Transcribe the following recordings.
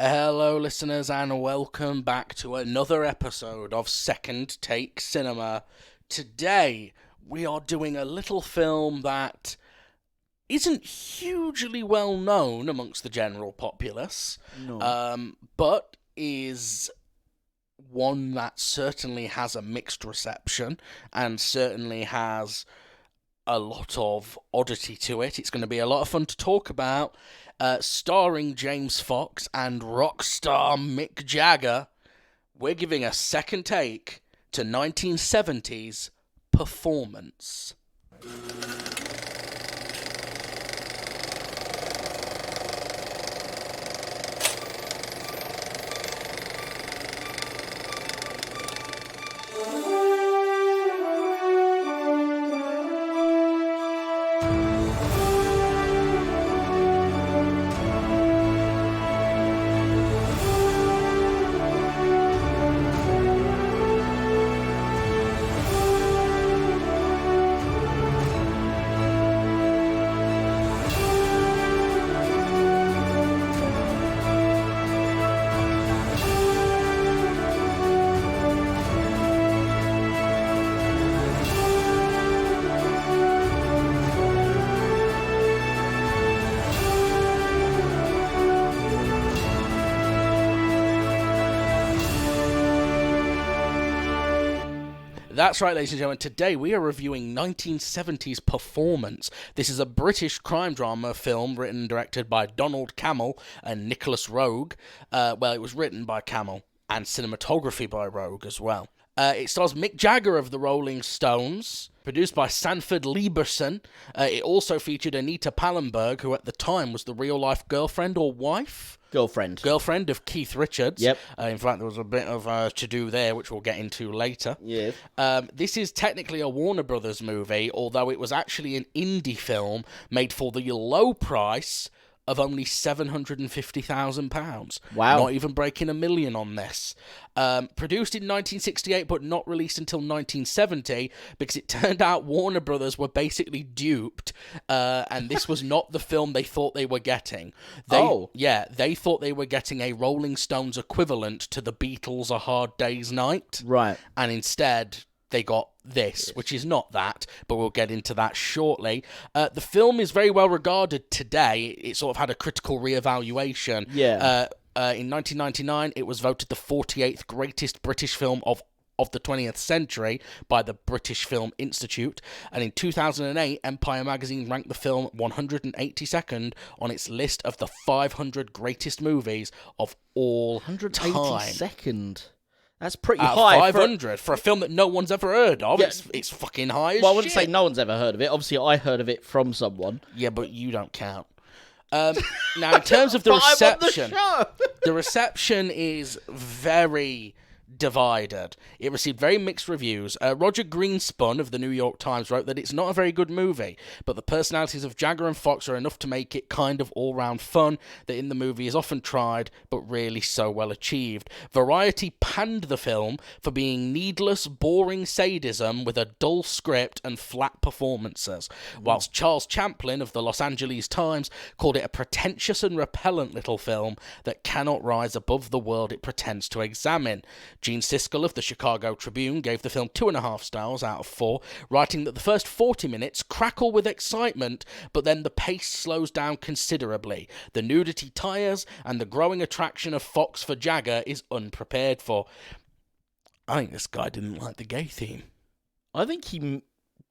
Hello, listeners, and welcome back to another episode of Second Take Cinema. Today, we are doing a little film that isn't hugely well known amongst the general populace, but is one that certainly has a mixed reception and certainly has a lot of oddity to it. It's going to be a lot of fun to talk about. Starring James Fox and rock star Mick Jagger, we're giving a second take to 1970s Performance. That's right, ladies and gentlemen. Today we are reviewing 1970s Performance. This is a British crime drama film written and directed by Donald Cammell and Nicholas Roeg. It was written by Cammell and cinematography by Roeg as well. It stars Mick Jagger of the Rolling Stones, produced by Sanford Lieberson. It also featured Anita Pallenberg, who at the time was the real-life girlfriend or wife? Girlfriend of Keith Richards. Yep. In fact, there was a bit of to-do there, which we'll get into later. Yeah. This is technically a Warner Brothers movie, although it was actually an indie film made for the low price of only £750,000. Wow. Not even breaking $1 million on this. Produced in 1968, but not released until 1970, because it turned out Warner Brothers were basically duped, and this was not the film they thought they were getting. They thought they were getting a Rolling Stones equivalent to the Beatles' A Hard Day's Night. Right. And instead, they got this, which is not that, but we'll get into that shortly. The film is very well regarded today. It sort of had a critical reevaluation. Yeah. In 1999, it was voted the 48th greatest British film of the 20th century by the British Film Institute. And in 2008, Empire magazine ranked the film 182nd on its list of the 500 greatest movies of all time. 182nd? That's pretty Out high. Of 500 for a film that no one's ever heard of. Yeah. It's fucking high as Well, I wouldn't shit. say no one's ever heard of it. Obviously, I heard of it from someone. Yeah, but you don't count. Now, in terms of the reception, the reception is very divided. It received very mixed reviews. Roger Greenspun of the New York Times wrote that it's not a very good movie, but the personalities of Jagger and Fox are enough to make it kind of all-round fun that in the movie is often tried, but really so well achieved. Variety panned the film for being needless, boring sadism with a dull script and flat performances, whilst Charles Champlin of the Los Angeles Times called it a pretentious and repellent little film that cannot rise above the world it pretends to examine. Gene Siskel of the Chicago Tribune gave the film 2.5 stars out of 4, writing that the first 40 minutes crackle with excitement, but then the pace slows down considerably. The nudity tires, and the growing attraction of Fox for Jagger is unprepared for. I think this guy didn't like the gay theme. I think he...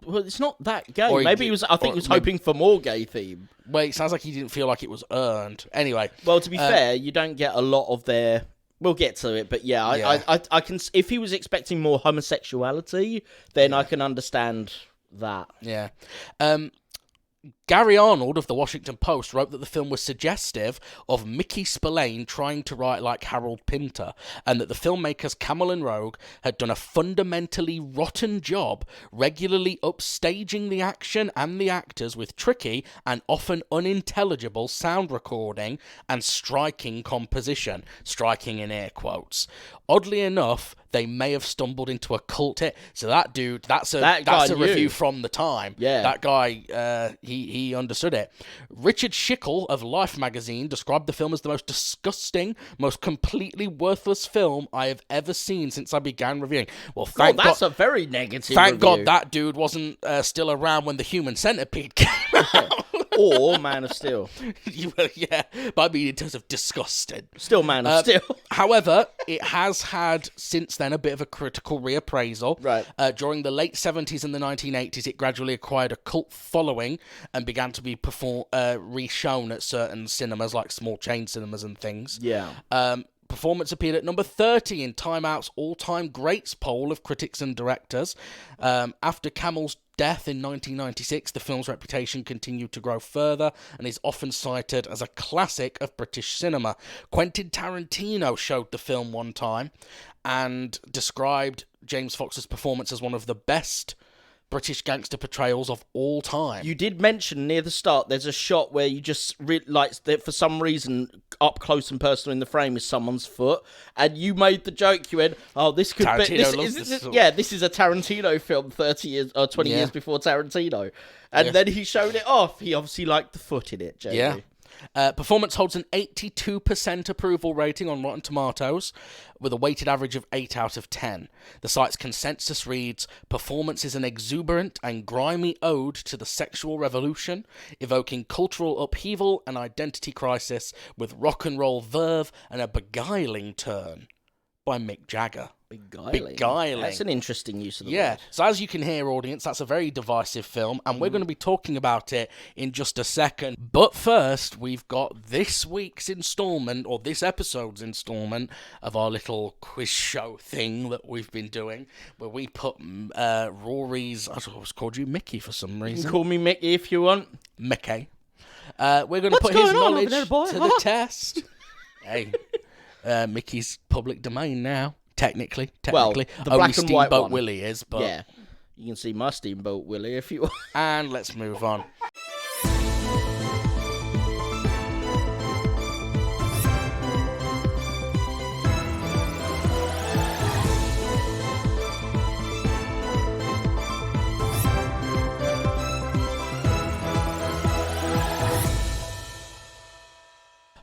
Well, it's not that gay. Or Maybe he was... I think he was hoping for more gay theme. Well, it sounds like he didn't feel like it was earned. Anyway. Well, to be fair, you don't get a lot of their... We'll get to it, but yeah, I can. If he was expecting more homosexuality, then I can understand that. Yeah. Gary Arnold of the Washington Post wrote that the film was suggestive of Mickey Spillane trying to write like Harold Pinter, and that the filmmakers Cammell and Roeg had done a fundamentally rotten job regularly upstaging the action and the actors with tricky and often unintelligible sound recording and striking composition, striking in air quotes. Oddly enough, they may have stumbled into a cult hit. So that dude, that's a review from the time. Yeah. That guy, he he understood it. Richard Schickel of Life magazine described the film as the most disgusting, most completely worthless film I have ever seen since I began reviewing. Well, thank God. That's a very negative Thank review. God that dude wasn't still around when The Human Centipede came out. Or Man of Steel. Yeah, but I mean in terms of disgusting. Still Man of Steel. However, it has had since then a bit of a critical reappraisal. Right. During the late 70s and the 1980s, it gradually acquired a cult following and began to be re-shown at certain cinemas, like small chain cinemas and things. Yeah. Performance appeared at number 30 in Time Out's all-time greats poll of critics and directors. After Camel's death in 1996, the film's reputation continued to grow further and is often cited as a classic of British cinema. Quentin Tarantino showed the film one time and described James Fox's performance as one of the best British gangster portrayals of all time. You did mention near the start there's a shot where you just that for some reason up close and personal in the frame is someone's foot, and you made the joke. You went, "Oh, this could be this is a Tarantino film 30 years or 20 years before Tarantino," and then he showed it off. He obviously liked the foot in it, Jamie. Yeah. Performance holds an 82% approval rating on Rotten Tomatoes, with a weighted average of 8 out of 10. The site's consensus reads, "Performance is an exuberant and grimy ode to the sexual revolution, evoking cultural upheaval and identity crisis with rock and roll verve and a beguiling turn by Mick Jagger." Beguiling. That's an interesting use of the Yeah, word. so as you can hear, audience, that's a very divisive film, and we're going to be talking about it in just a second. But first, we've got this week's installment, or this episode's installment, of our little quiz show thing that we've been doing, where we put Rory's... I always called you Mickey for some You reason. can call me Mickey if you want. Mickey. We're going to put his knowledge to the test. Hey, Mickey's public domain now. Technically. Well, the only black and white Steamboat one. Willie is, but... Yeah, you can see my Steamboat Willie if you want. And let's move on.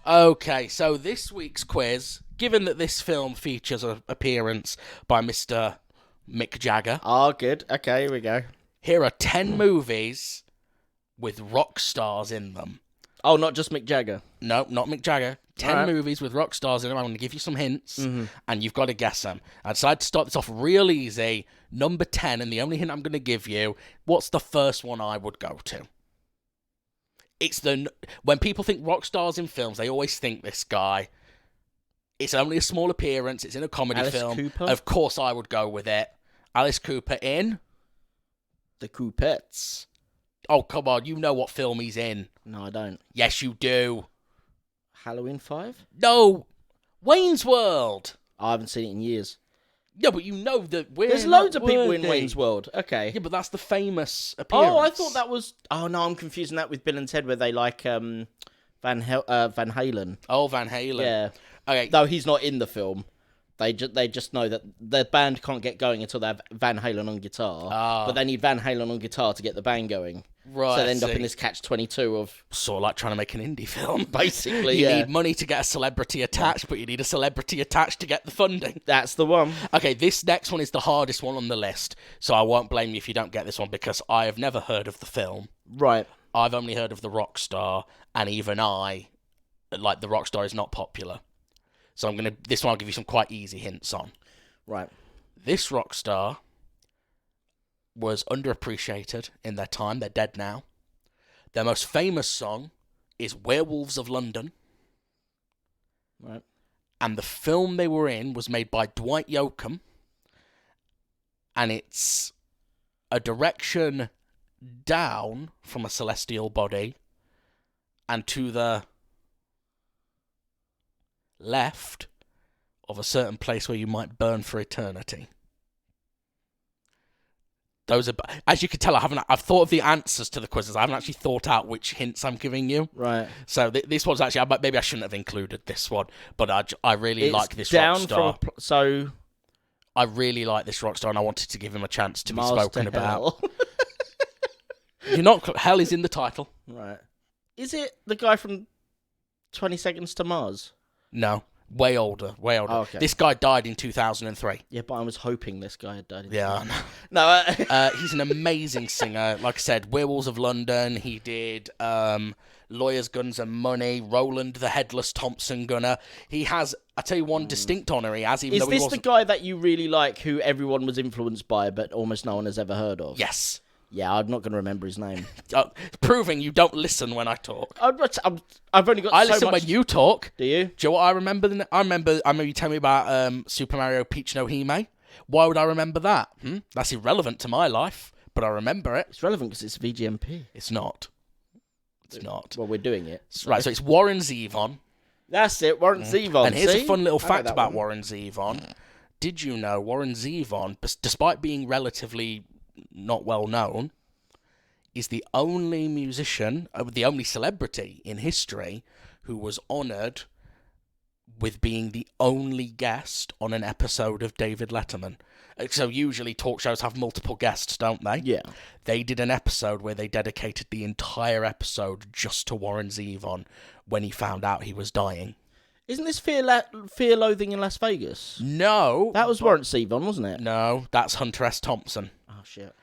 Okay, so this week's quiz, given that this film features an appearance by Mr. Mick Jagger. Oh, good. Okay, here we go. Here are 10 movies with rock stars in them. Oh, not just Mick Jagger? No, not Mick Jagger. 10 Right. movies with rock stars in them. I'm going to give you some hints, and you've got to guess them. I decided to start this off real easy. Number 10, and the only hint I'm going to give you, what's the first one I would go to? When people think rock stars in films, they always think this guy. It's only a small appearance. It's in a comedy Alice film. Cooper? Of course, I would go with it. Alice Cooper in. The Coupettes. Oh, come on. You know what film he's in. No, I don't. Yes, you do. Halloween 5? No. Wayne's World. I haven't seen it in years. Yeah, but you know that There's loads of people in Wayne's World. Okay. Yeah, but that's the famous appearance. Oh, I thought that was... Oh, no, I'm confusing that with Bill and Ted, where they like Van Halen. Oh, Van Halen. Yeah. Okay. Though he's not in the film. They just know that the band can't get going until they have Van Halen on guitar. Ah. But they need Van Halen on guitar to get the band going. Right. So they end up in this catch-22 of... Sort of like trying to make an indie film. Basically, You yeah. need money to get a celebrity attached, but you need a celebrity attached to get the funding. That's the one. Okay, this next one is the hardest one on the list, so I won't blame you if you don't get this one, because I have never heard of the film. Right. I've only heard of the rock star, and even I, like, the rock star is not popular. So this one I'll give you some quite easy hints on. Right. This rock star was underappreciated in their time. They're dead now. Their most famous song is Werewolves of London. Right. And the film they were in was made by Dwight Yoakam. And it's a direction down from a celestial body and to the left of a certain place where you might burn for eternity. Those are, as you can tell, I've thought of the answers to the quizzes. I haven't actually thought out which hints I'm giving you. Right. So this one's actually, maybe I shouldn't have included this one, but I really like this rock star. So I really like this rock star, and I wanted to give him a chance to be Mars spoken to about. Hell. You're not. Hell is in the title. Right. Is it the guy from 20 Seconds to Mars? No. Way older. Oh, okay. This guy died in 2003. Yeah, but I was hoping this guy had died. Yeah. No. He's an amazing singer. Like I said, Werewolves of London. He did Lawyers, Guns and Money, Roland the Headless Thompson Gunner. He has, I tell you, one distinct honour he has, even though he wasn't... Is this the guy that you really like, who everyone was influenced by, but almost no one has ever heard of? Yes. Yeah, I'm not going to remember his name. Proving you don't listen when I talk. I've only got. I listen when you talk. Do you? Do you know what I remember? I remember you tell me about Super Mario Peach no Hime. Why would I remember that? That's irrelevant to my life, but I remember it. It's relevant because it's VGMP. It's not. It's not. Well, we're doing it. Right, so it's Warren Zevon. That's it, Warren Zevon. And here's a fun little fact about Warren Zevon. Did you know Warren Zevon, despite being relatively not well known, is the only musician, the only celebrity in history who was honoured with being the only guest on an episode of David Letterman. So usually talk shows have multiple guests, don't they? Yeah. They did an episode where they dedicated the entire episode just to Warren Zevon when he found out he was dying. Isn't this Fear, Loathing in Las Vegas? No. That was Warren Zevon, wasn't it? No, that's Hunter S. Thompson. Oh, shit.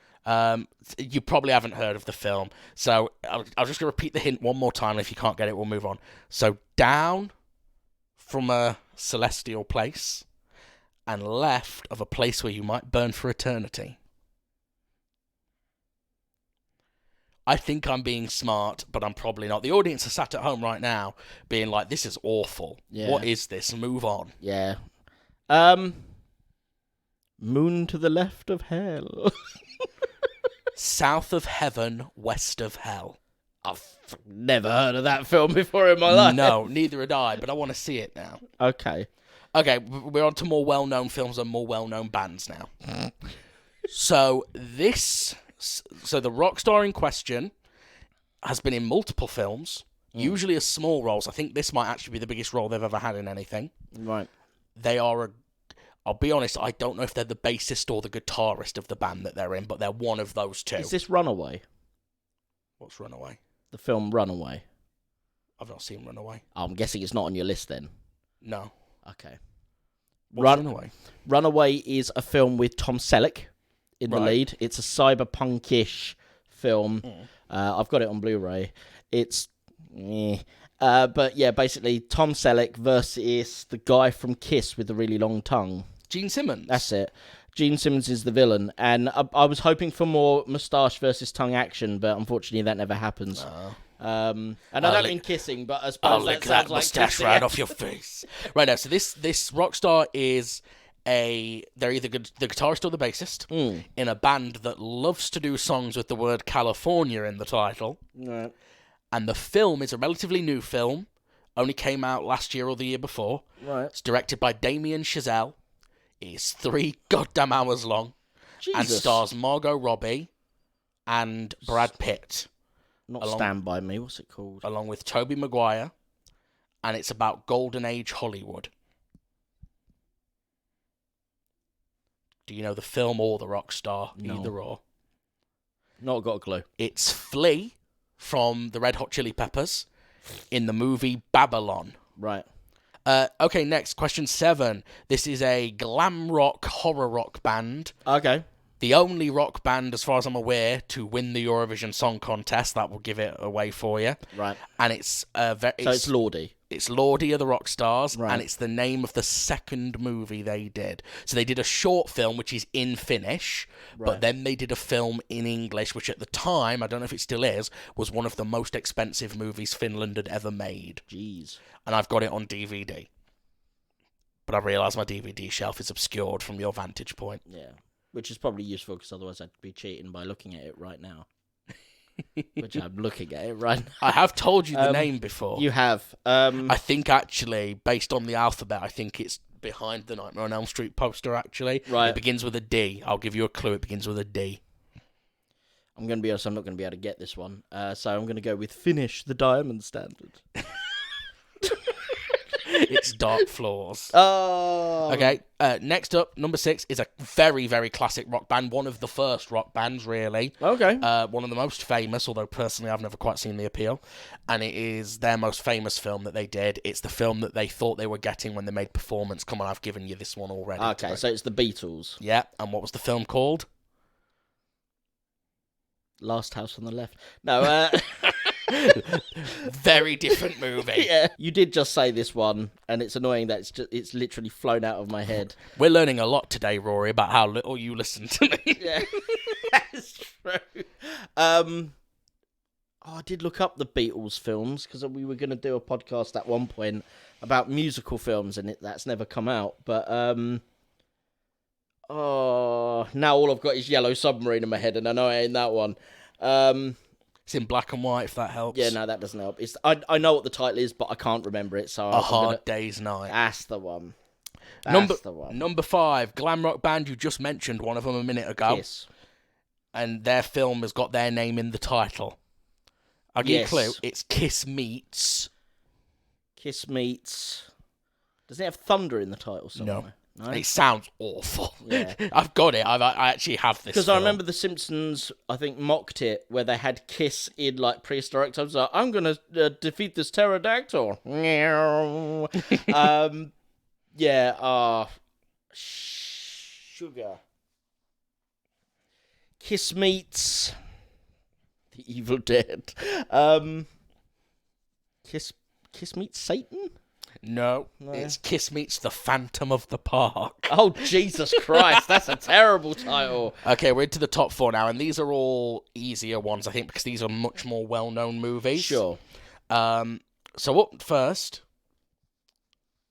You probably haven't heard of the film, so I'm just going to repeat the hint one more time. If you can't get it, we'll move on. So down from a celestial place and left of a place where you might burn for eternity. I think I'm being smart, but I'm probably not. The audience are sat at home right now being like, this is awful. Yeah. What is this? Move on. Yeah. Moon to the left of hell. South of heaven, west of hell. I've never heard of that film before in my life. No, neither had I, but I want to see it now. Okay, we're on to more well-known films and more well-known bands now. So the rock star in question has been in multiple films, usually as small roles. I think this might actually be the biggest role they've ever had in anything. Right. They are I'll be honest, I don't know if they're the bassist or the guitarist of the band that they're in, but they're one of those two. Is this Runaway? What's Runaway? The film Runaway. I've not seen Runaway. I'm guessing it's not on your list then. No. Okay. What's Runaway? Runaway is a film with Tom Selleck in the lead. It's a cyberpunkish film. I've got it on Blu-ray. It's... but yeah, basically Tom Selleck versus the guy from Kiss with the really long tongue. Gene Simmons. That's it. Gene Simmons is the villain, and I was hoping for more moustache versus tongue action, but unfortunately that never happens. And I don't mean kissing, but I suppose that sounds like moustache right off your face. Right now, so this rock star is they're either the guitarist or the bassist in a band that loves to do songs with the word California in the title. Right. And the film is a relatively new film, only came out last year or the year before. Right. It's directed by Damien Chazelle. It's 3 goddamn hours long. Jesus. And stars Margot Robbie and Brad Pitt. Not Stand By Me, what's it called? Along with Tobey Maguire. And it's about Golden Age Hollywood. Do you know the film or the rock star? No. Either or. Not got a clue. It's Flea from the Red Hot Chili Peppers in the movie Babylon. Right. Okay, next, question 7. This is a glam rock, horror rock band. Okay. The only rock band, as far as I'm aware, to win the Eurovision Song Contest. That will give it away for you. Right. And it's... so it's Lordi. It's Lordi of the Rock Stars, right. And it's the name of the second movie they did. So they did a short film, which is in Finnish, right. But then they did a film in English, which at the time, I don't know if it still is, was one of the most expensive movies Finland had ever made. Jeez. And I've got it on DVD. But I realise my DVD shelf is obscured from your vantage point. Yeah, which is probably useful, because otherwise I'd be cheating by looking at it right now. Which I'm looking at it right now. I have told you the name before. You have. I think, actually, based on the alphabet, I think it's behind the Nightmare on Elm Street poster, actually. Right. It begins with a D. I'll give you a clue. It begins with a D. I'm going to be honest, I'm not going to be able to get this one. So I'm going to go with Finish the Diamond Standard. It's Dark Floors. Oh. Okay. Next up, number 6 is a very, very classic rock band. One of the first rock bands, really. Okay. One of the most famous, although personally I've never quite seen the appeal. And it is their most famous film that they did. It's the film that they thought they were getting when they made Performance. Come on, I've given you this one already. Okay, so it's the Beatles. Yeah, and what was the film called? Last House on the Left. No, Very different movie. Yeah, you did just say this one, and it's annoying that it's literally flown out of my head. We're learning a lot today, Rory, about how little you listen to me. Yeah, that's true. I did look up the Beatles films because we were going to do a podcast at one point about musical films, and that's never come out. But now all I've got is Yellow Submarine in my head, and I know it ain't that one. It's in black and white, if that helps. Yeah, no, that doesn't help. I know what the title is, but I can't remember it. So A Hard Day's Night. That's the one. Number 5, glam rock band. You just mentioned one of them a minute ago. Kiss. And their film has got their name in the title. I'll give you a clue. It's Kiss Meets. Kiss Meets. Does it have thunder in the title somewhere? No. It sounds awful. Yeah. I've got it. I actually have this. Because I remember The Simpsons, I think, mocked it where they had Kiss in like prehistoric times. Like, I'm going to defeat this pterodactyl. Sugar. Kiss Meets The Evil Dead. Kiss Meets Satan? No, it's Kiss Meets the Phantom of the Park. Oh, Jesus Christ, that's a terrible title. Okay, we're into the top 4 now, and these are all easier ones, I think, because these are much more well-known movies. Sure. So up first,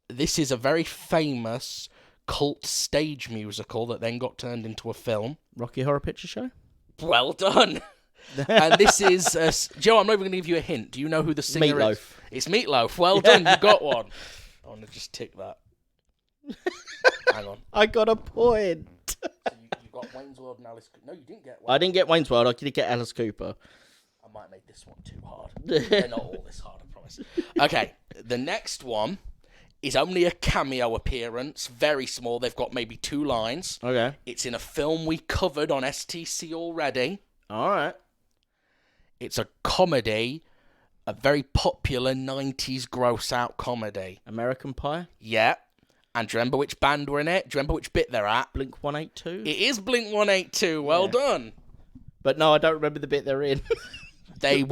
this is a very famous cult stage musical that then got turned into a film. Rocky Horror Picture Show? Well done. And this is... Joe, I'm not even going to give you a hint. Do you know who the singer Meatloaf. is? It's Meatloaf. Well done, you got one. I want to just tick that. Hang on. I got a point. So you got Wayne's World and Alice Cooper. No, you didn't get one. I didn't get Wayne's World. I did get Alice Cooper. I might make this one too hard. They're not all this hard, I promise. Okay, the next one is only a cameo appearance. Very small. They've got maybe 2 lines. Okay. It's in a film we covered on STC already. All right. It's a comedy, a very popular 90s gross-out comedy. American Pie? Yeah. And do you remember which band were in it? Do you remember which bit they're at? Blink 182? It is Blink 182. Well done. But no, I don't remember the bit they're in. They're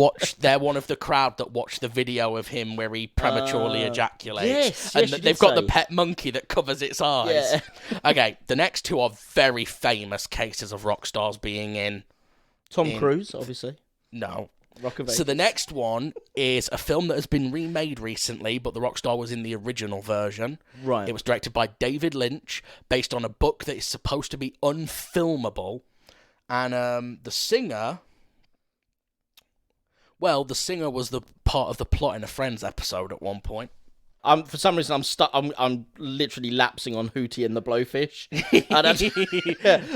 one of the crowd that watched the video of him where he prematurely ejaculates. Yes, They've got the pet monkey that covers its eyes. Yeah. Okay, the next 2 are very famous cases of rock stars being in... Tom Cruise, obviously. No. Rock of Ages. So the next one is a film that has been remade recently, but the rock star was in the original version. Right. It was directed by David Lynch, based on a book that is supposed to be unfilmable. And the singer... Well, the singer was the part of the plot in a Friends episode at one point. For some reason, I'm stuck. I'm literally lapsing on Hootie and the Blowfish. The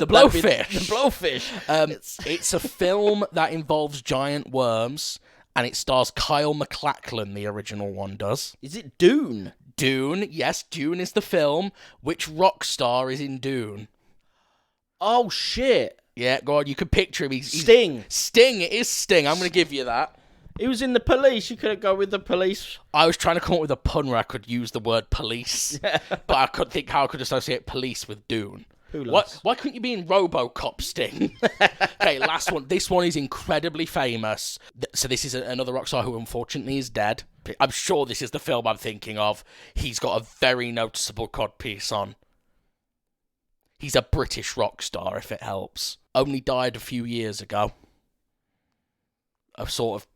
Blowfish. The Blowfish. It's a film that involves giant worms, and it stars Kyle MacLachlan. The original one does. Is it Dune? Dune. Yes, Dune is the film. Which rock star is in Dune? Oh shit! Yeah, go on. You can picture him. Sting. Sting. It is Sting. I'm going to give you that. He was in the Police. You couldn't go with the Police. I was trying to come up with a pun where I could use the word police, but I couldn't think how I could associate police with Dune. Why couldn't you be in RoboCop, Sting? Okay, last one. This one is incredibly famous. So this is another rock star who unfortunately is dead. I'm sure this is the film I'm thinking of. He's got a very noticeable codpiece on. He's a British rock star, if it helps. Only died a few years ago. A sort of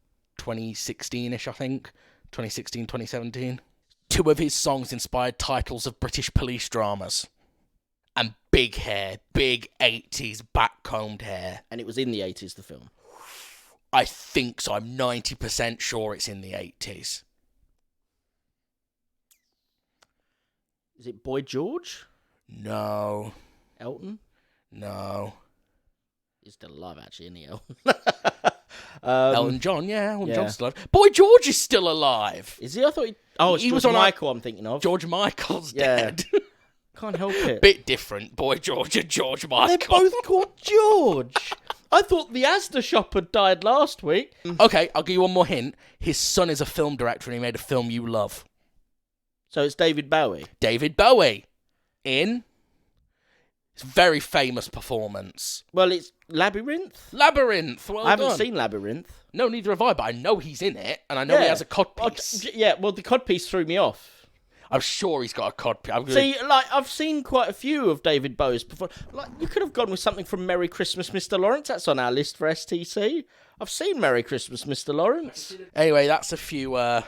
2016-ish, I think. 2016, 2017. 2 of his songs inspired titles of British police dramas. And big hair. Big 80s back-combed hair. And it was in the 80s, the film? I think so. I'm 90% sure it's in the 80s. Is it Boy George? No. Elton? No. He's still alive, actually, isn't he, Elton? Elton John, Elton John's still alive. Boy George is still alive. Is he? I thought it's George Michael I'm thinking of. George Michael's dead. Can't help it. Bit different, Boy George and George Michael. They're both called George. I thought the Asda shop had died last week. Okay, I'll give you one more hint. His son is a film director and he made a film you love. So it's David Bowie. David Bowie. In his very famous performance. Well, it's Labyrinth. Labyrinth. Well I haven't done. seen Labyrinth. No, neither have I, but I know he's in it, and I know he has a codpiece. Well, the codpiece threw me off. I'm sure he's got a codpiece. See, I've seen quite a few of David Bowie's performances. You could have gone with something from Merry Christmas, Mr. Lawrence. That's on our list for STC. I've seen Merry Christmas, Mr. Lawrence. Anyway, that's a few. I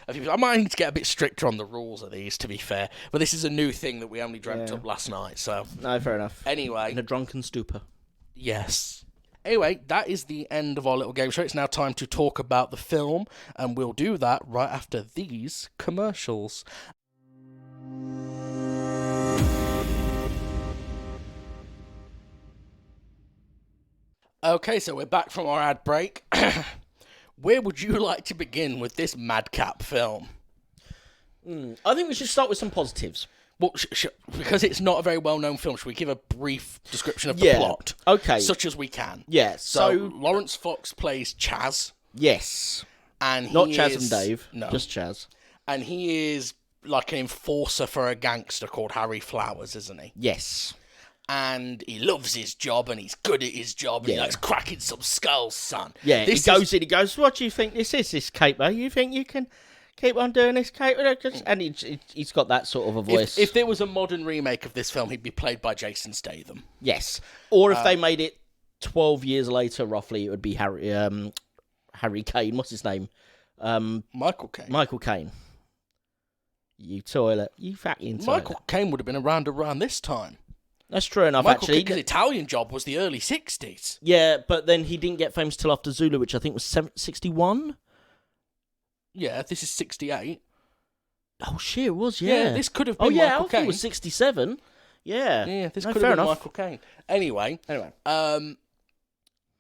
might need to get a bit stricter on the rules of these, to be fair. But this is a new thing that we only dreamt up last night, so... No, fair enough. Anyway... In a drunken stupor. Yes. Anyway, that is the end of our little game show. It's now time to talk about the film, and we'll do that right after these commercials. Okay, so we're back from our ad break. Where would you like to begin with this madcap film? I think we should start with some positives. Well, because it's not a very well-known film, should we give a brief description of the plot? Okay. Such as we can. Yeah, So Lawrence Fox plays Chaz. Yes. And Not Chaz and Dave. No. Just Chaz. And he is like an enforcer for a gangster called Harry Flowers, isn't he? Yes. And he loves his job, and he's good at his job, and he likes cracking some skulls, son. Yeah, he goes, what do you think this caper? You think you can keep on doing this caper? And he's got that sort of a voice. If there was a modern remake of this film, he'd be played by Jason Statham. Yes. Or if they made it 12 years later, roughly, it would be Harry Kane. What's his name? Michael Caine. Michael Caine. You toilet. You fucking toilet. Michael Caine would have been around this time. That's true enough, Michael actually. His Italian job was the early 60s. Yeah, but then he didn't get famous till after Zulu, which I think was 61? Yeah, this is 68. Oh, shit, it was, yeah. This could have been Michael Caine. It was 67. Yeah. Yeah, this could have been Michael Caine. Anyway.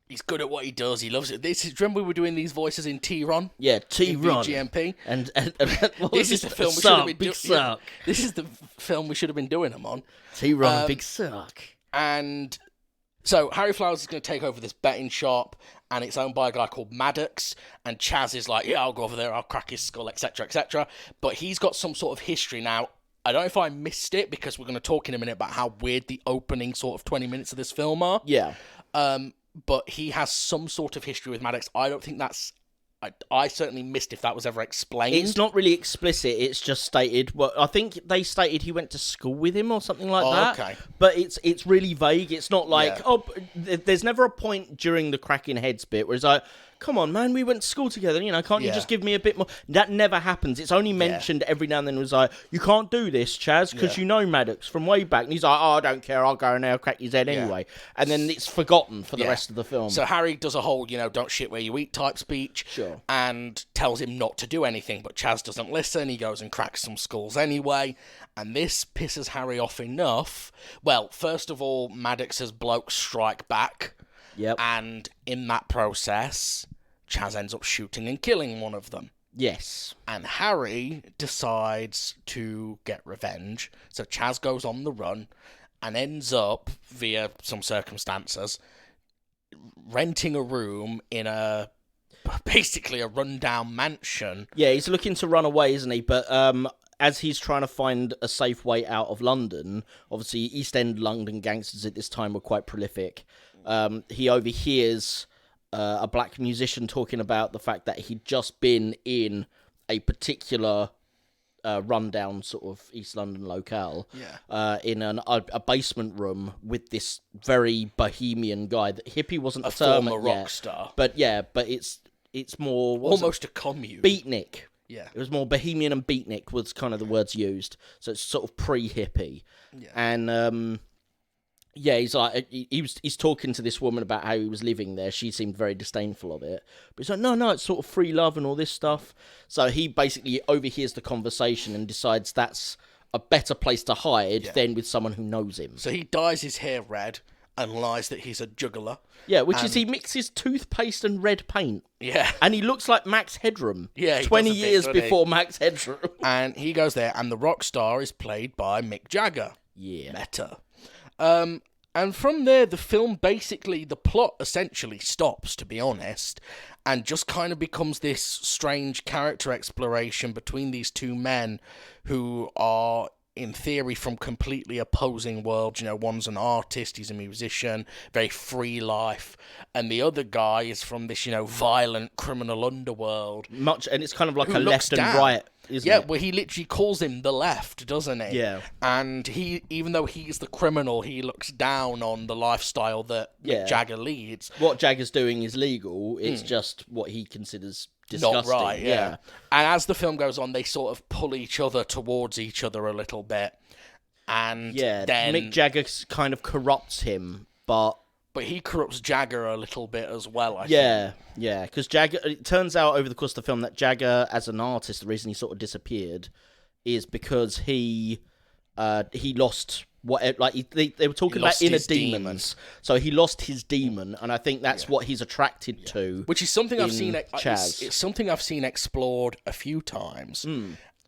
He's good at what he does. He loves it. Remember we were doing these voices in T-Ron? Yeah, T-Ron. GMP. And this is the film we should have been doing. This is the film we should have been doing them on. T-Ron, big suck. And so Harry Flowers is going to take over this betting shop, and it's owned by a guy called Maddox. And Chaz is like, yeah, I'll go over there, I'll crack his skull, etc., etc. But he's got some sort of history now. I don't know if I missed it, because we're going to talk in a minute about how weird the opening sort of 20 minutes of this film are. Yeah. But he has some sort of history with Maddox. I don't think that's... I certainly missed if that was ever explained. It's not really explicit. It's just stated. Well, I think they stated he went to school with him or something like that. Okay. But it's really vague. It's not like there's never a point during the cracking heads bit where it's like, come on, man, we went to school together. Can't you just give me a bit more? That never happens. It's only mentioned every now and then. It was like, you can't do this, Chaz, because you know Maddox from way back. And he's like, oh, I don't care. I'll go in there, I'll crack his head anyway. And then it's forgotten for the rest of the film. So Harry does a whole, don't shit where you eat type speech. Sure. And tells him not to do anything. But Chaz doesn't listen. He goes and cracks some skulls anyway. And this pisses Harry off enough. Well, first of all, Maddox's blokes strike back. Yep. And in that process, Chaz ends up shooting and killing one of them. Yes. And Harry decides to get revenge. So Chaz goes on the run and ends up, via some circumstances, renting a room in basically a rundown mansion. Yeah, he's looking to run away, isn't he? But as he's trying to find a safe way out of London, obviously East End London gangsters at this time were quite prolific. He overhears a black musician talking about the fact that he'd just been in a particular rundown sort of East London locale, in a basement room with this very bohemian guy. That hippie wasn't a former rock star, but it's more almost a commune. Beatnik. Yeah, it was more bohemian and beatnik was kind of the words used. So it's sort of pre-hippie, and he's like he's talking to this woman about how he was living there. She seemed very disdainful of it, but he's like, no, it's sort of free love and all this stuff. So he basically overhears the conversation and decides that's a better place to hide than with someone who knows him. So he dyes his hair red and lies that he's a juggler. Yeah, which is he mixes toothpaste and red paint. Yeah. And he looks like Max Headroom. Yeah, 20 years before Max Headroom. And he goes there, and the rock star is played by Mick Jagger. Yeah. Meta. And from there, the film basically, the plot essentially stops, to be honest, and just kind of becomes this strange character exploration between these two men who are, in theory, from completely opposing worlds. You know, one's an artist, he's a musician, very free life, and the other guy is from this, you know, violent criminal underworld. And it's kind of like a left and right, isn't it? Yeah, well, he literally calls him the left, doesn't he? Yeah. And he, even though he's the criminal, he looks down on the lifestyle that Mick Jagger leads. What Jagger's doing is legal, it's just what he considers disgusting. Not right, yeah. And as the film goes on, they sort of pull each other towards each other a little bit. And then Mick Jagger kind of corrupts him, but he corrupts Jagger a little bit as well, I think. Yeah, because Jagger, it turns out over the course of the film that Jagger, as an artist, the reason he sort of disappeared is because he lost what, like, they were talking about inner demons. So he lost his demon, and I think that's what he's attracted to. Which is something I've seen. Chaz. It's something I've seen explored a few times,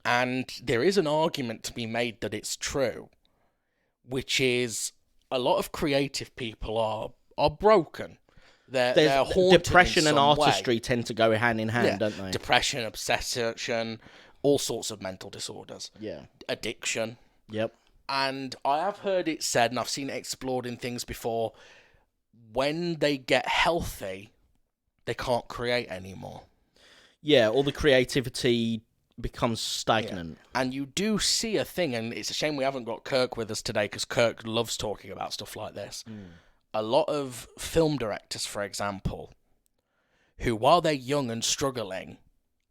and there is an argument to be made that it's true, which is a lot of creative people are broken. They're haunted. Depression and artistry way. Tend to go hand in hand, don't they? Depression, obsession, all sorts of mental disorders. Yeah. Addiction. Yep. And I have heard it said, and I've seen it explored in things before, when they get healthy, they can't create anymore. Yeah, all the creativity becomes stagnant. Yeah. And you do see a thing, and it's a shame we haven't got Kirk with us today, because Kirk loves talking about stuff like this. A lot of film directors, for example, who, while they're young and struggling,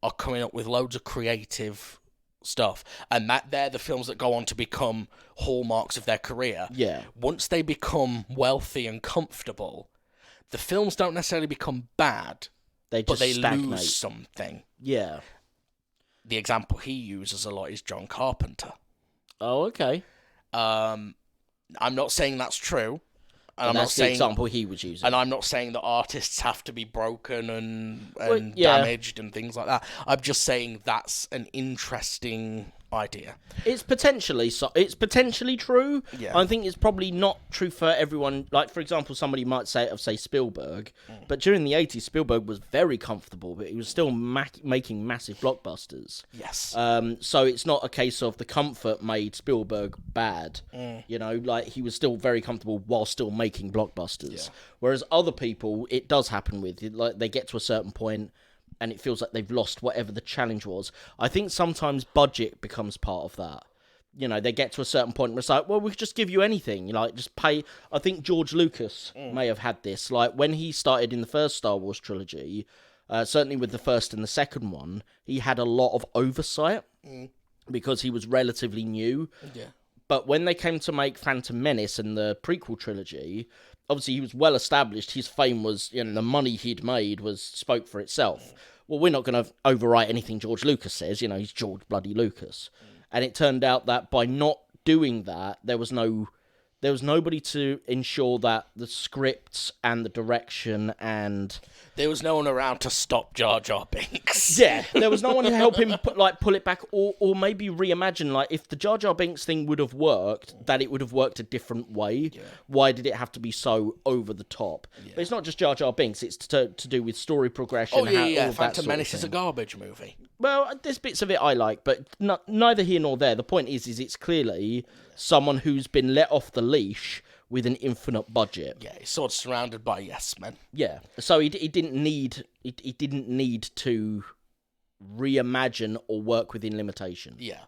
are coming up with loads of creative stuff, and that they're the films that go on to become hallmarks of their career. Yeah. Once they become wealthy and comfortable, the films don't necessarily become bad, but they lose something. Yeah. The example he uses a lot is John Carpenter. Oh, okay. I'm not saying that's true. And that's the example he was using. And I'm not saying that artists have to be broken and damaged and things like that. I'm just saying that's an interesting idea. It's potentially true. Yeah. I think it's probably not true for everyone. Like, for example, somebody might say Spielberg, but during the 80s, Spielberg was very comfortable, but he was still making massive blockbusters. Yes. So it's not a case of the comfort made Spielberg bad. You know, like, he was still very comfortable while still making blockbusters. Yeah. Whereas other people, it does happen with. Like, they get to a certain point, and it feels like they've lost whatever the challenge was. I think sometimes budget becomes part of that. You know, they get to a certain point where it's like, well, we could just give you anything. Like, just pay. I think George Lucas may have had this. Like, when he started in the first Star Wars trilogy, certainly with the first and the second one, he had a lot of oversight because he was relatively new. Yeah. But when they came to make Phantom Menace and the prequel trilogy, obviously he was well established. His fame was, you know, the money he'd made spoke for itself. Well, we're not going to overwrite anything George Lucas says. You know, he's George bloody Lucas. And it turned out that by not doing that, there was nobody to ensure that the scripts and the direction and... There was no one around to stop Jar Jar Binks. Yeah, there was no one to help him pull it back, or maybe reimagine, like, if the Jar Jar Binks thing would have worked, that it would have worked a different way. Yeah. Why did it have to be so over the top? Yeah. But it's not just Jar Jar Binks, it's to do with story progression. Oh, yeah. Phantom Menace is a garbage movie. Well, there's bits of it I like, but neither here nor there. The point is it's clearly someone who's been let off the leash with an infinite budget. Yeah, he's sort of surrounded by yes men. Yeah, so he didn't need to reimagine or work within limitation. Yeah.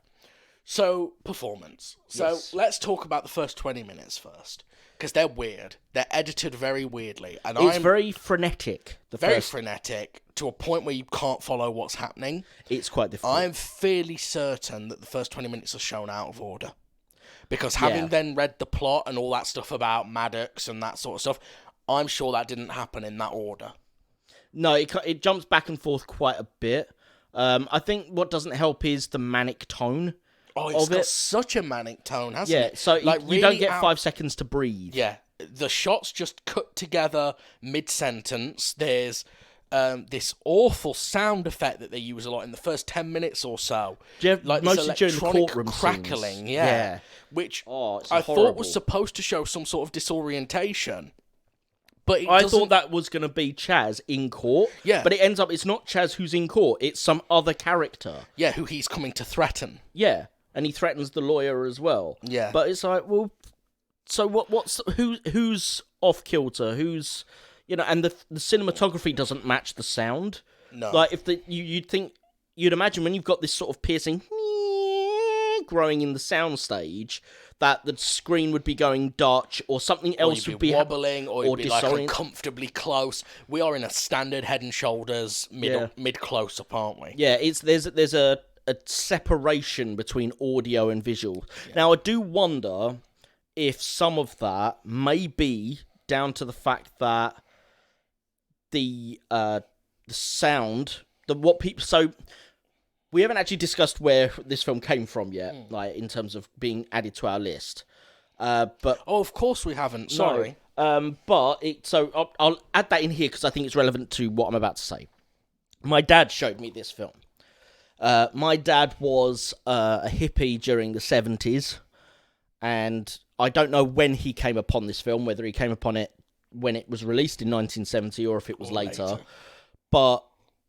So, performance. So, let's talk about the first 20 minutes first, because they're weird. They're edited very weirdly. And it's very frenetic. Frenetic, to a point where you can't follow what's happening. It's quite difficult. I'm fairly certain that the first 20 minutes are shown out of order. Because having then read the plot and all that stuff about Maddox and that sort of stuff, I'm sure that didn't happen in that order. No, it jumps back and forth quite a bit. I think what doesn't help is the manic tone. Oh, it's got such a manic tone, hasn't it? Yeah, so like, you don't get 5 seconds to breathe. Yeah, the shots just cut together mid-sentence. There's this awful sound effect that they use a lot in the first 10 minutes or so. Like mostly during the courtroom crackling, scenes. Yeah. Which I thought was supposed to show some sort of disorientation. But I thought that was going to be Chaz in court. Yeah. But it ends up, it's not Chaz who's in court, it's some other character. Yeah, who he's coming to threaten. Yeah, and he threatens the lawyer as well. Yeah. But it's like, well, so who's off kilter? Who's, and the cinematography doesn't match the sound. No. Like, if you'd imagine when you've got this sort of piercing growing in the soundstage, that the screen would be going Dutch, or something else would be wobbling, or you'd be like uncomfortably close. We are in a standard Head and Shoulders mid close up, aren't we? Yeah, there's a separation between audio and visual. Yeah. Now, I do wonder if some of that may be down to the fact that the sound, so we haven't actually discussed where this film came from yet, like in terms of being added to our list. But of course we haven't. Sorry. No, so I'll add that in here because I think it's relevant to what I'm about to say. My dad showed me this film. My dad was a hippie during the 70s, and I don't know when he came upon this film, whether he came upon it when it was released in 1970 or if it was later. But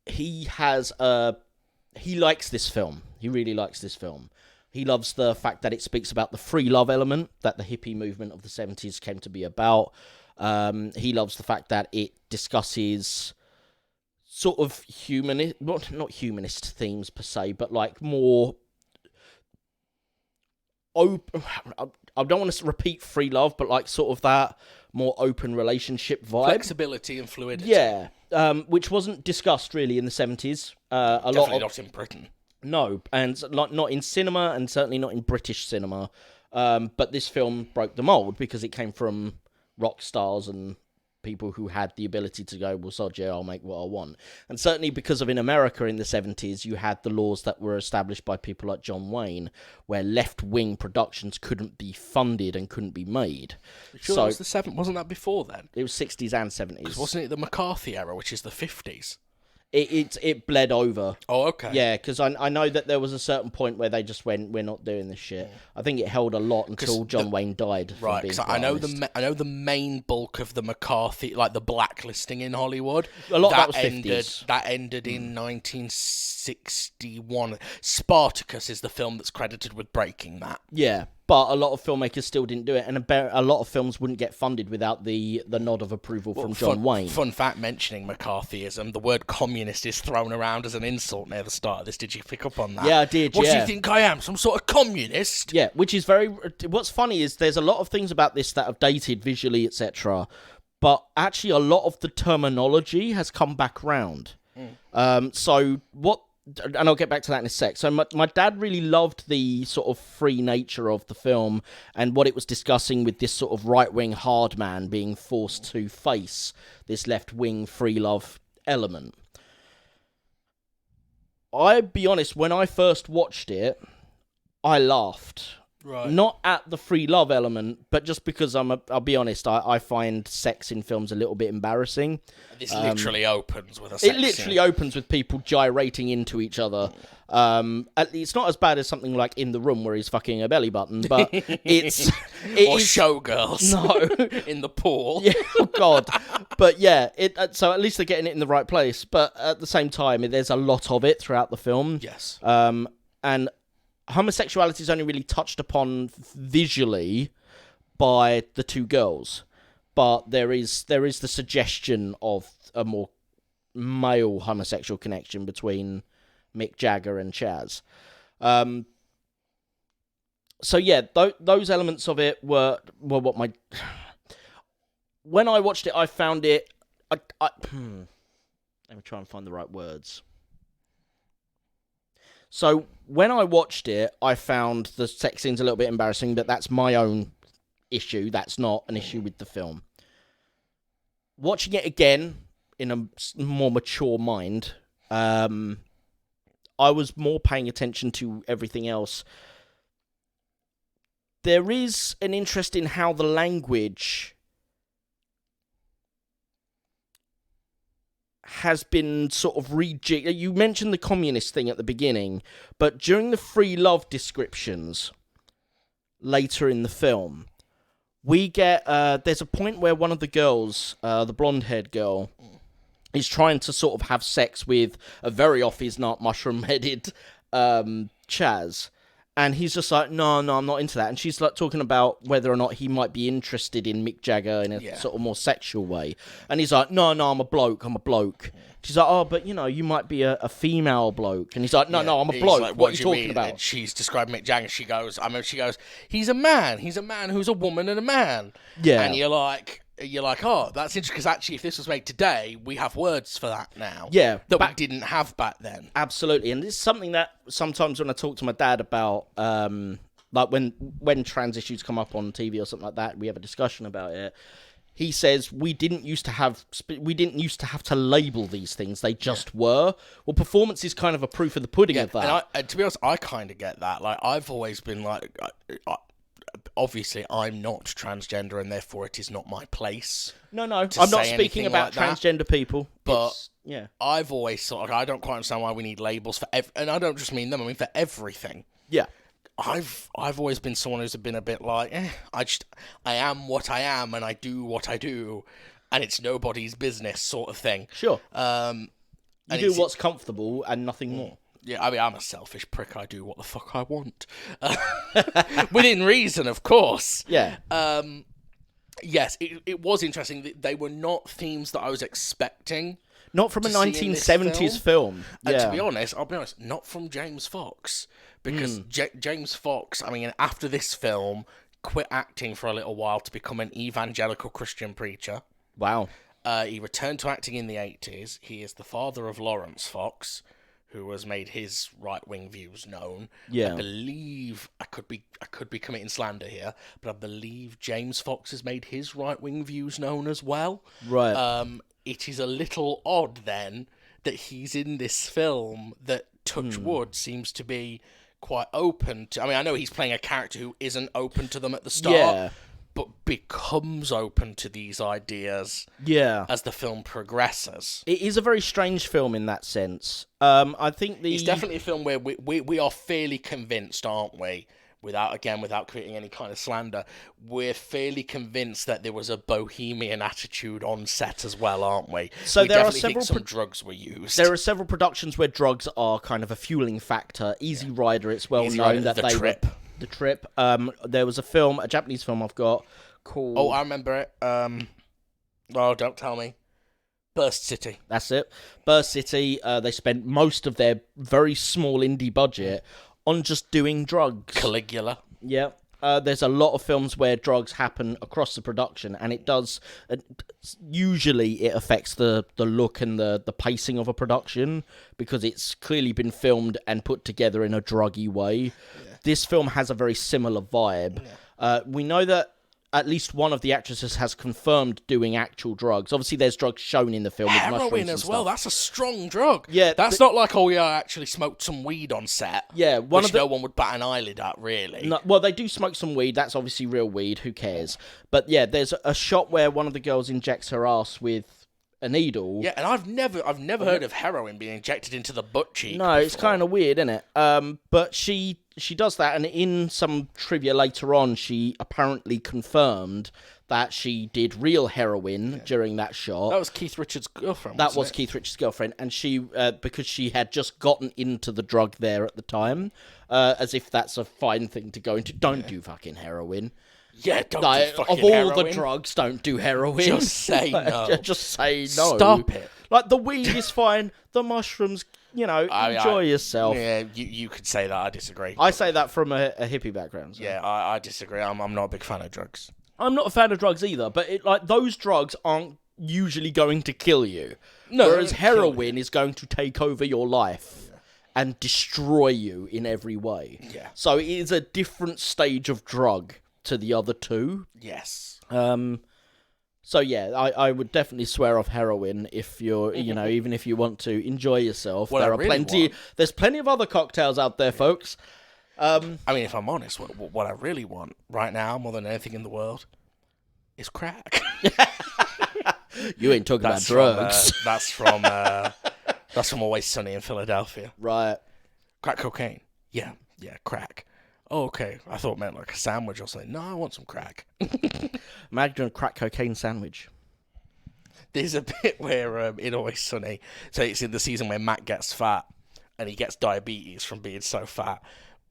he likes this film. He really likes this film. He loves the fact that it speaks about the free love element that the hippie movement of the 70s came to be about. He loves the fact that it discusses sort of not humanist themes per se, but like more open. I don't want to repeat free love, but like sort of that more open relationship vibe. Flexibility and fluidity. Yeah. Which wasn't discussed really in the 70s. Definitely not in Britain. No, and not in cinema, and certainly not in British cinema. But this film broke the mold because it came from rock stars and people who had the ability to go, well, sod yeah, I'll make what I want. And certainly because of in America in the 70s, you had the laws that were established by people like John Wayne, where left-wing productions couldn't be funded and couldn't be made. Sure, so, it was the 70s. Wasn't that before then? It was 60s and 70s. Because wasn't it the McCarthy era, which is the 50s? It bled over. Oh, okay. Yeah, because I know that there was a certain point where they just went, we're not doing this shit. I think it held a lot until John Wayne died. Right, because I know the main bulk of the McCarthy, like the blacklisting in Hollywood. A lot that was 50s. That ended in 1961. Spartacus is the film that's credited with breaking that. Yeah. But a lot of filmmakers still didn't do it, and a lot of films wouldn't get funded without the nod of approval from John Wayne. Fun fact, mentioning McCarthyism, the word communist is thrown around as an insult near the start of this. Did you pick up on that? Yeah, I did, What do you think I am, some sort of communist? Yeah, which is very... What's funny is there's a lot of things about this that have dated visually, etc., but actually a lot of the terminology has come back round. So what... And I'll get back to that in a sec. So my dad really loved the sort of free nature of the film and what it was discussing with this sort of right-wing hard man being forced to face this left-wing free love element. I'll be honest, when I first watched it, I laughed. Right. Not at the free love element, but just because I'll be honest, I find sex in films a little bit embarrassing. This literally opens with a sex It literally opens with people gyrating into each other. It's not as bad as something like In the Room where he's fucking a belly button, but it or is Showgirls. No. In the pool. Yeah, oh God. But yeah, so at least they're getting it in the right place. But at the same time, there's a lot of it throughout the film. Yes. And homosexuality is only really touched upon visually by the two girls, but there is the suggestion of a more male homosexual connection between Mick Jagger and Chaz. So yeah, those elements of it were what my... When I watched it, I found it... Let me try and find the right words. So when I watched it, I found the sex scenes a little bit embarrassing, but that's my own issue. That's not an issue with the film. Watching it again in a more mature mind, I was more paying attention to everything else. There is an interest in how the language has been sort of rejigged. You mentioned the communist thing at the beginning, but during the free love descriptions later in the film, we get there's a point where one of the girls, the blonde-haired girl, is trying to sort of have sex with a very off his nut mushroom-headed Chaz. And he's just like, no, I'm not into that. And she's like talking about whether or not he might be interested in Mick Jagger in a sort of more sexual way. And he's like, no, I'm a bloke. She's like, oh, but, you might be a female bloke. And he's like, no, I'm a bloke. Like, what are you talking about? And she's describing Mick Jagger. She goes, he's a man. He's a man who's a woman and a man. Yeah. And you're like, oh, that's interesting, because actually, if this was made today, we have words for that now. Yeah. That we didn't have back then. Absolutely. And this is something that sometimes when I talk to my dad about, like when trans issues come up on TV or something like that, we have a discussion about it. He says we didn't used to have to label these things; they just were. Well, performance is kind of a proof of the pudding of that. And to be honest, I kind of get that. Like, I've always been like, obviously, I'm not transgender, and therefore it is not my place. No, I'm not speaking about transgender people. But I've always thought, I don't quite understand why we need labels for and I don't just mean them; I mean for everything. Yeah. I've always been someone who's been a bit like, I am what I am, and I do what I do, and it's nobody's business, sort of thing. Sure. You do what's comfortable and nothing more. Yeah, I mean, I'm a selfish prick. I do what the fuck I want, within reason, of course. Yeah. Yes, it was interesting. They were not themes that I was expecting. Not from a 1970s film. And to be honest, not from James Fox. Because James Fox, I mean, after this film, quit acting for a little while to become an evangelical Christian preacher. Wow. He returned to acting in the 80s. He is the father of Lawrence Fox, who has made his right-wing views known. Yeah. I believe, I could be committing slander here, but I believe James Fox has made his right-wing views known as well. Right. It is a little odd, then, that he's in this film that, touch wood, seems to be quite open to... I mean, I know he's playing a character who isn't open to them at the start, but becomes open to these ideas as the film progresses. It is a very strange film in that sense. I think It's definitely a film where we are fairly convinced, aren't we? Without creating any kind of slander, we're fairly convinced that there was a bohemian attitude on set as well, aren't we? So there are several some drugs were used. There are several productions where drugs are kind of a fueling factor. Easy Rider, it's well known that they Trip. were The Trip. There was a Japanese film I've got called... Oh, I remember it. Oh, don't tell me. Burst City. That's it. Burst City. They spent most of their very small indie budget on just doing drugs. Caligula. Yeah. There's a lot of films where drugs happen across the production, and it does... usually it affects the look and the pacing of a production, because it's clearly been filmed and put together in a druggy way. Yeah. This film has a very similar vibe. Yeah. We know that at least one of the actresses has confirmed doing actual drugs. Obviously, there's drugs shown in the film. Heroin as well. That's a strong drug. Yeah, that's not like, I actually smoked some weed on set. Yeah, no one would bat an eyelid at, really. No, well, they do smoke some weed. That's obviously real weed. Who cares? But yeah, there's a shot where one of the girls injects her ass with a needle. Yeah, and I've never heard of heroin being injected into the butt cheek. No, it's kind of weird, isn't it? But she does that, and in some trivia later on, she apparently confirmed that she did real heroin during that shot. That was Keith Richards' girlfriend. That was Keith Richards' girlfriend, and she because she had just gotten into the drug there at the time, as if that's a fine thing to go into. Don't do fucking heroin. Yeah, don't do fucking of all heroin. The drugs, don't do heroin. Just say no. Just say no. Stop it. Like, the weed is fine. The mushrooms, enjoy yourself. Yeah, you could say that. I disagree. I say that from a hippie background. So. Yeah, I disagree. I'm not a big fan of drugs. I'm not a fan of drugs either, but those drugs aren't usually going to kill you. No, whereas heroin is going to take over your life and destroy you in every way. Yeah. So it is a different stage of drug to the other two. Yes. So yeah, I would definitely swear off heroin if you're, even if you want to enjoy yourself. There's plenty of other cocktails out there, folks. I mean, if I'm honest, what I really want right now, more than anything in the world, is crack. You ain't talking about drugs. That's from Always Sunny in Philadelphia. Right. Crack cocaine. Yeah, crack. Oh, okay. I thought it meant like a sandwich or something. No, I want some crack. Imagine a crack cocaine sandwich. There's a bit where in Always Sunny, so it's in the season where Matt gets fat and he gets diabetes from being so fat,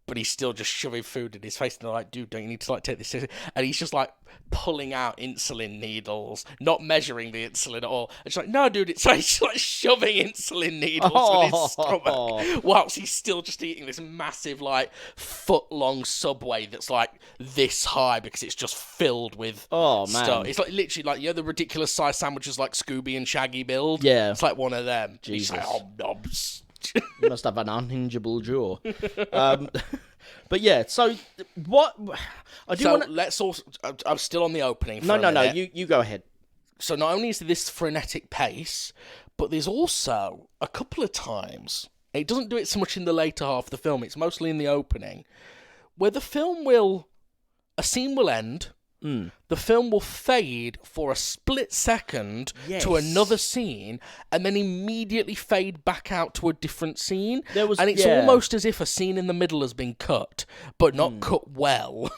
but he's still just shoving food in his face, and they're like, dude, don't you need to like take this seriously? And he's just like pulling out insulin needles, not measuring the insulin at all. It's like, no, dude, it's like shoving insulin needles in his stomach whilst he's still just eating this massive like foot-long Subway that's like this high because it's just filled with stuff. It's like literally like, the ridiculous size sandwiches like Scooby and Shaggy build. Yeah. It's like one of them. Jesus. He's like, You must have an unhingeable jaw. But yeah, so what I do want to... let's also... I'm still on the opening for No, a minute. you go ahead. So not only is there this frenetic pace, but there's also a couple of times, it doesn't do it so much in the later half of the film, it's mostly in the opening, where the film a scene will end, the film will fade for a split second to another scene, and then immediately fade back out to a different scene. And it's almost as if a scene in the middle has been cut, but not cut well.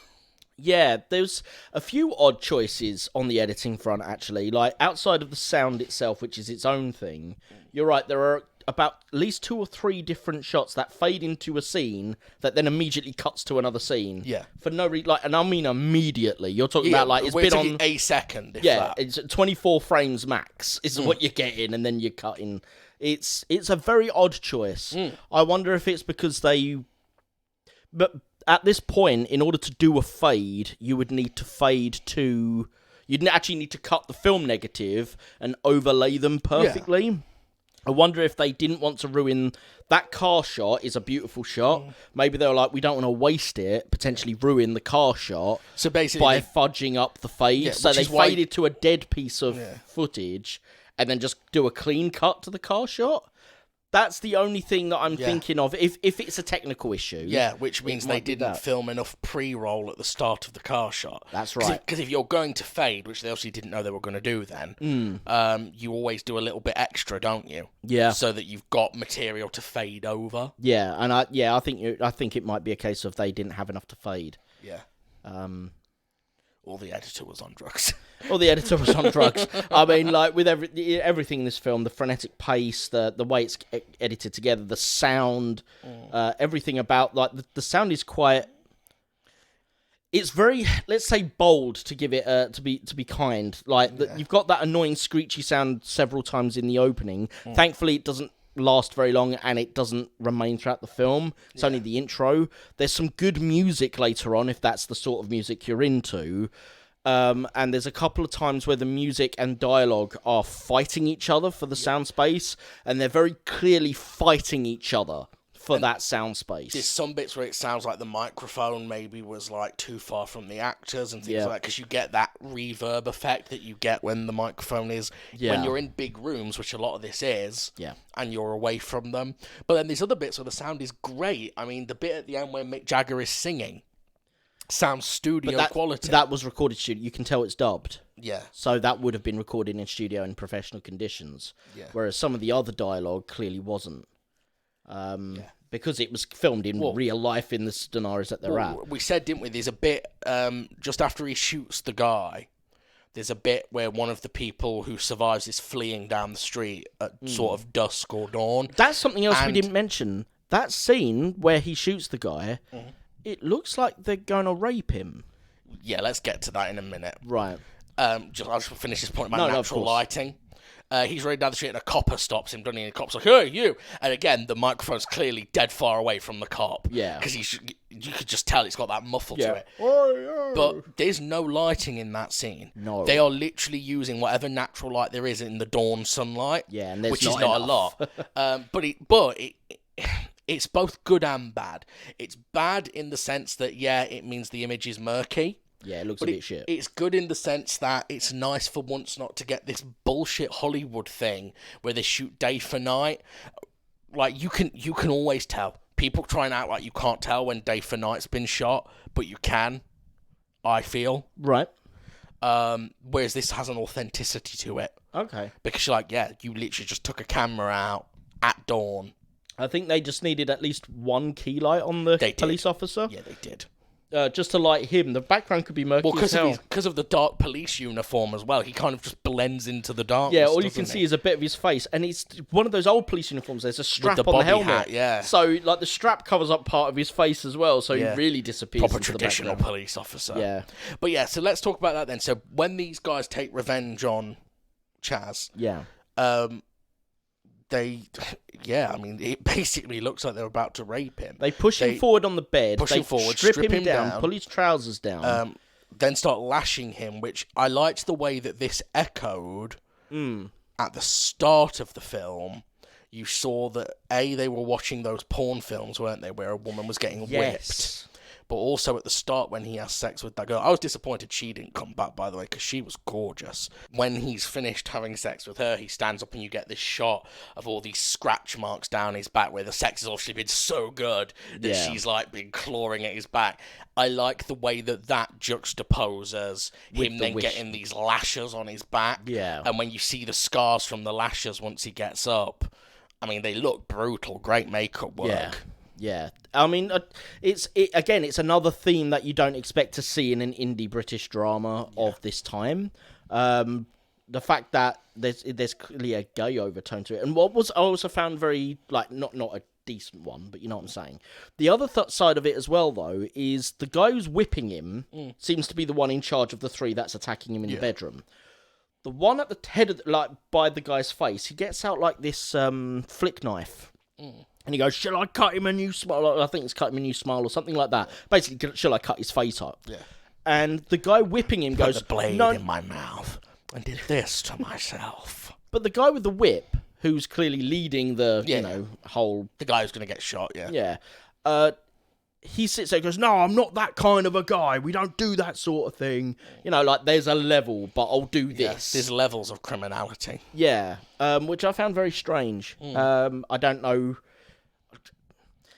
Yeah, there's a few odd choices on the editing front, actually. Like, outside of the sound itself, which is its own thing, you're right, there are about at least 2 or 3 different shots that fade into a scene that then immediately cuts to another scene. Yeah. For no reason, like, and I mean immediately. You're talking about, like, it's been on... a second, if yeah, that. It's 24 frames max is what you're getting, and then you're cutting. It's a very odd choice. I wonder if it's because But at this point, in order to do a fade, you would need to fade to... You'd actually need to cut the film negative and overlay them perfectly. Yeah. I wonder if they didn't want to ruin... That car shot is a beautiful shot. Maybe they were like, we don't want to waste it, potentially ruin the car shot so basically by fudging up the fade. Yeah, so they faded to a dead piece of footage and then just do a clean cut to the car shot. That's the only thing that I'm thinking of. If it's a technical issue. Yeah, which means they didn't film enough pre-roll at the start of the car shot. That's right. Because if you're going to fade, which they obviously didn't know they were going to do then, you always do a little bit extra, don't you? Yeah. So that you've got material to fade over. Yeah, and I think it might be a case of they didn't have enough to fade. Yeah. Or the editor was on drugs. Or the editor was on drugs. I mean, like, with everything in this film, the frenetic pace, the way it's edited together, the sound, everything about, like, the sound is quite... It's very, let's say, bold, to give it, to be kind. Like, you've got that annoying screechy sound several times in the opening. Thankfully, it doesn't last very long, and it doesn't remain throughout the film. It's only the intro. There's some good music later on, if that's the sort of music you're into. And there's a couple of times where the music and dialogue are fighting each other for the sound space, and they're very clearly fighting each other for that sound space. There's some bits where it sounds like the microphone maybe was like too far from the actors and things like that, because you get that reverb effect that you get when the microphone is when you're in big rooms, which a lot of this is, and you're away from them. But then there's other bits where the sound is great. I mean, the bit at the end where Mick Jagger is singing sounds studio quality. That was recorded studio. You can tell it's dubbed. Yeah. So that would have been recorded in studio in professional conditions. Yeah. Whereas some of the other dialogue clearly wasn't. Because it was filmed in real life in the scenarios that they're at. We said, didn't we, there's a bit, just after he shoots the guy, there's a bit where one of the people who survives is fleeing down the street at sort of dusk or dawn. That's something else we didn't mention. That scene where he shoots the guy, it looks like they're going to rape him. Yeah, let's get to that in a minute. Right. I'll just finish this point about natural lighting. He's running down the street and a copper stops him, doesn't he? And the cop's like, hey, you! And again, the microphone's clearly dead far away from the cop. Yeah. Because you could just tell it's got that muffle to it. Oh, yeah. But there's no lighting in that scene. No. They are literally using whatever natural light there is in the dawn sunlight. Yeah, and there's which is not enough. A lot. It's both good and bad. It's bad in the sense that, it means the image is murky. Yeah, it looks a bit shit. It's good in the sense that it's nice for once not to get this bullshit Hollywood thing where they shoot day for night. Like, you can always tell. People try and act like you can't tell when day for night's been shot, but you can, I feel. Right. Whereas this has an authenticity to it. Okay. Because you're like, yeah, you literally just took a camera out at dawn. I think they just needed at least one key light on the police officer. Yeah, they did. Just to light him. The background could be murky as hell. Because of the dark police uniform as well. He kind of just blends into the darkness. Yeah, all you can see is a bit of his face. And it's one of those old police uniforms. There's a strap on the helmet. Hat, yeah. So, like, the strap covers up part of his face as well. So he really disappears. Proper traditional police officer. Yeah. But yeah, so let's talk about that then. So when these guys take revenge on Chaz... Yeah. It basically looks like they're about to rape him. They push him forward on the bed. Push him forward, strip him down, pull his trousers down. Then start lashing him, which I liked the way that this echoed at the start of the film. You saw that, they were watching those porn films, weren't they, where a woman was getting whipped. But also at the start when he has sex with that girl. I was disappointed she didn't come back, by the way, because she was gorgeous. When he's finished having sex with her, he stands up and you get this shot of all these scratch marks down his back where the sex has obviously been so good that she's like been clawing at his back. I like the way that juxtaposes him then getting these lashes on his back. Yeah. And when you see the scars from the lashes once he gets up, I mean, they look brutal. Great makeup work. Yeah, I mean, it's another theme that you don't expect to see in an indie British drama of this time. The fact that there's clearly a gay overtone to it, and what I also found very not a decent one, but you know what I'm saying. The other side of it as well, though, is the guy who's whipping him seems to be the one in charge of the three that's attacking him in the bedroom. The one at the head of by the guy's face, he gets out like this flick knife. And he goes, shall I cut him a new smile? I think it's cut him a new smile or something like that. Basically, shall I cut his face up? Yeah. And the guy whipping him goes, put the blade in my mouth and did this to myself. But the guy with the whip, who's clearly leading the, whole... The guy who's going to get shot, Yeah. He sits there and goes, no, I'm not that kind of a guy. We don't do that sort of thing. There's a level, but I'll do this. Yes, there's levels of criminality. Yeah, which I found very strange. I don't know...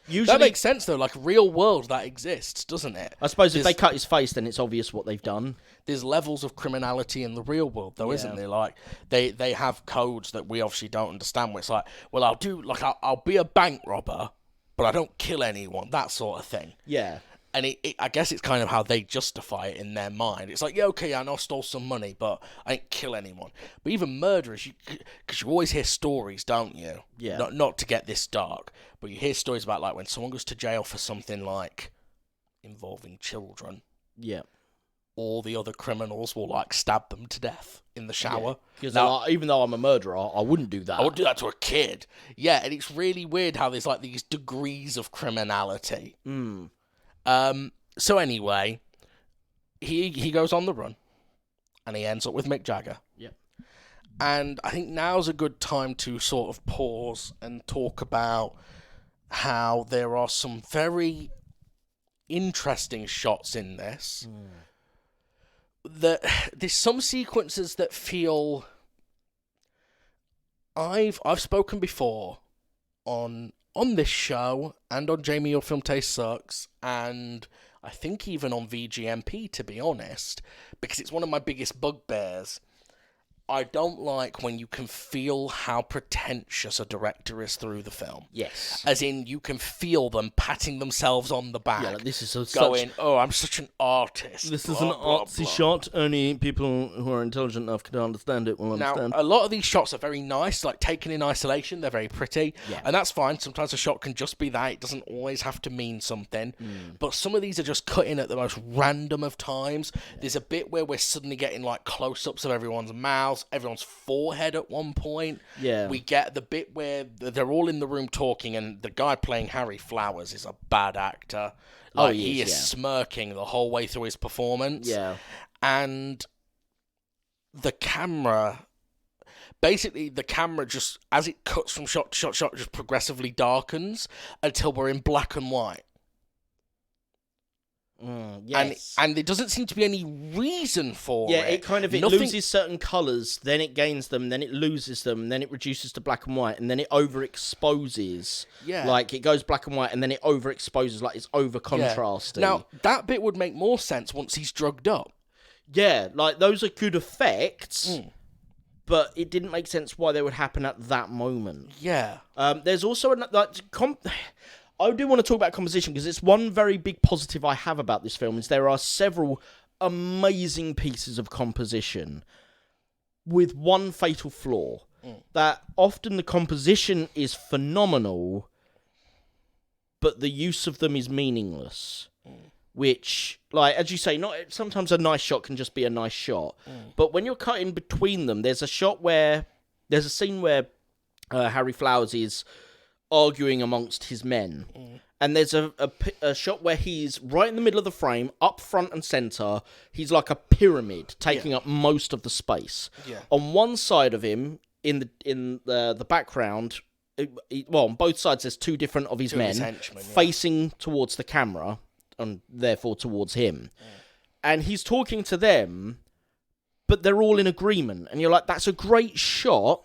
Usually, that makes sense, though. Like, real world, that exists, doesn't it? I suppose if they cut his face, then it's obvious what they've done. There's levels of criminality in the real world, though, isn't there? Like, they have codes that we obviously don't understand, where it's like, well, I'll be a bank robber, but I don't kill anyone, that sort of thing. Yeah. And I guess it's kind of how they justify it in their mind. It's like, yeah, okay, I know I stole some money, but I didn't kill anyone. But even murderers, because you always hear stories, don't you? Yeah. Not to get this dark, but you hear stories about, like, when someone goes to jail for something, like, involving children. Yeah. All the other criminals will, like, stab them to death in the shower. Because even though I'm a murderer, I wouldn't do that. I wouldn't do that to a kid. Yeah, and it's really weird how there's, like, these degrees of criminality. So anyway, he goes on the run, and he ends up with Mick Jagger. Yeah. And I think now's a good time to sort of pause and talk about how there are some very interesting shots in this. There's some sequences that feel... I've spoken before on this show and on Jamie Your Film Taste Sucks, and I think even on VGMP, to be honest, because it's one of my biggest bugbears. I don't like when you can feel how pretentious a director is through the film. Yes. As in, you can feel them patting themselves on the back. Yeah, like this is going, oh, I'm such an artist. This is an artsy shot. Only people who are intelligent enough to understand it will understand. Now, a lot of these shots are very nice, like taken in isolation. They're very pretty. Yeah. And that's fine. Sometimes a shot can just be that. It doesn't always have to mean something. But some of these are just cut in at the most random of times. Yeah. There's a bit where we're suddenly getting like close-ups of everyone's mouths, everyone's forehead at one point. Yeah. We get the bit where they're all in the room talking, and the guy playing Harry Flowers is a bad actor. Like, he is smirking the whole way through his performance. Yeah. And the camera... Basically, the camera just, as it cuts from shot to shot, just progressively darkens until we're in black and white. Yes. And there doesn't seem to be any reason for it. Yeah, it loses certain colours, then it gains them, then it loses them, then it reduces to black and white, and then it overexposes. Yeah. Like, it goes black and white, and then it overexposes, like it's over-contrasting. Yeah. Now, that bit would make more sense once he's drugged up. Yeah, like, those are good effects, but it didn't make sense why they would happen at that moment. Yeah. There's also, I do want to talk about composition, because it's one very big positive I have about this film, is there are several amazing pieces of composition with one fatal flaw, that often the composition is phenomenal, but the use of them is meaningless. Which, like, as you say, sometimes a nice shot can just be a nice shot. But when you're cutting between them, there's a scene where Harry Flowers is arguing amongst his men. And there's a shot where he's right in the middle of the frame, up front and centre. He's like a pyramid, taking up most of the space. Yeah. On one side of him, in the background, on both sides, there's two different of his men facing towards the camera, and therefore towards him. And he's talking to them, but they're all in agreement. And you're like, that's a great shot,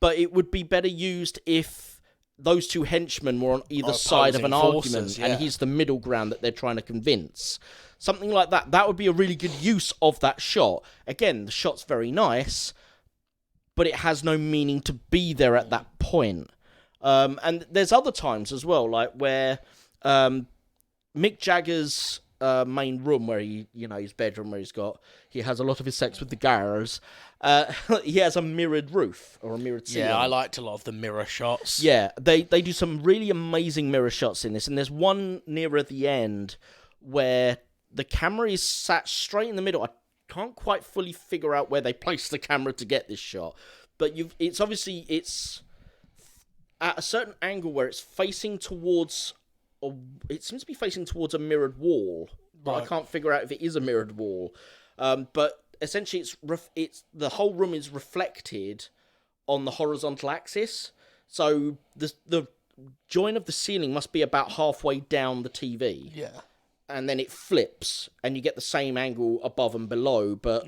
but it would be better used if those two henchmen were on either side of an argument, and he's the middle ground that they're trying to convince. Something like that. That would be a really good use of that shot. Again, the shot's very nice, but it has no meaning to be there at that point. And there's other times as well, like where Mick Jagger's main room, where his bedroom, where he has a lot of his sex with the girls, he has a mirrored roof, or a mirrored ceiling. Yeah, I liked a lot of the mirror shots. Yeah, they do some really amazing mirror shots in this, and there's one nearer the end where the camera is sat straight in the middle. I can't quite fully figure out where they placed the camera to get this shot, but it's at a certain angle where it's facing towards... It seems to be facing towards a mirrored wall, but I can't figure out if it is a mirrored wall. But essentially, it's the whole room is reflected on the horizontal axis. So the join of the ceiling must be about halfway down the TV. Yeah. And then it flips, and you get the same angle above and below, but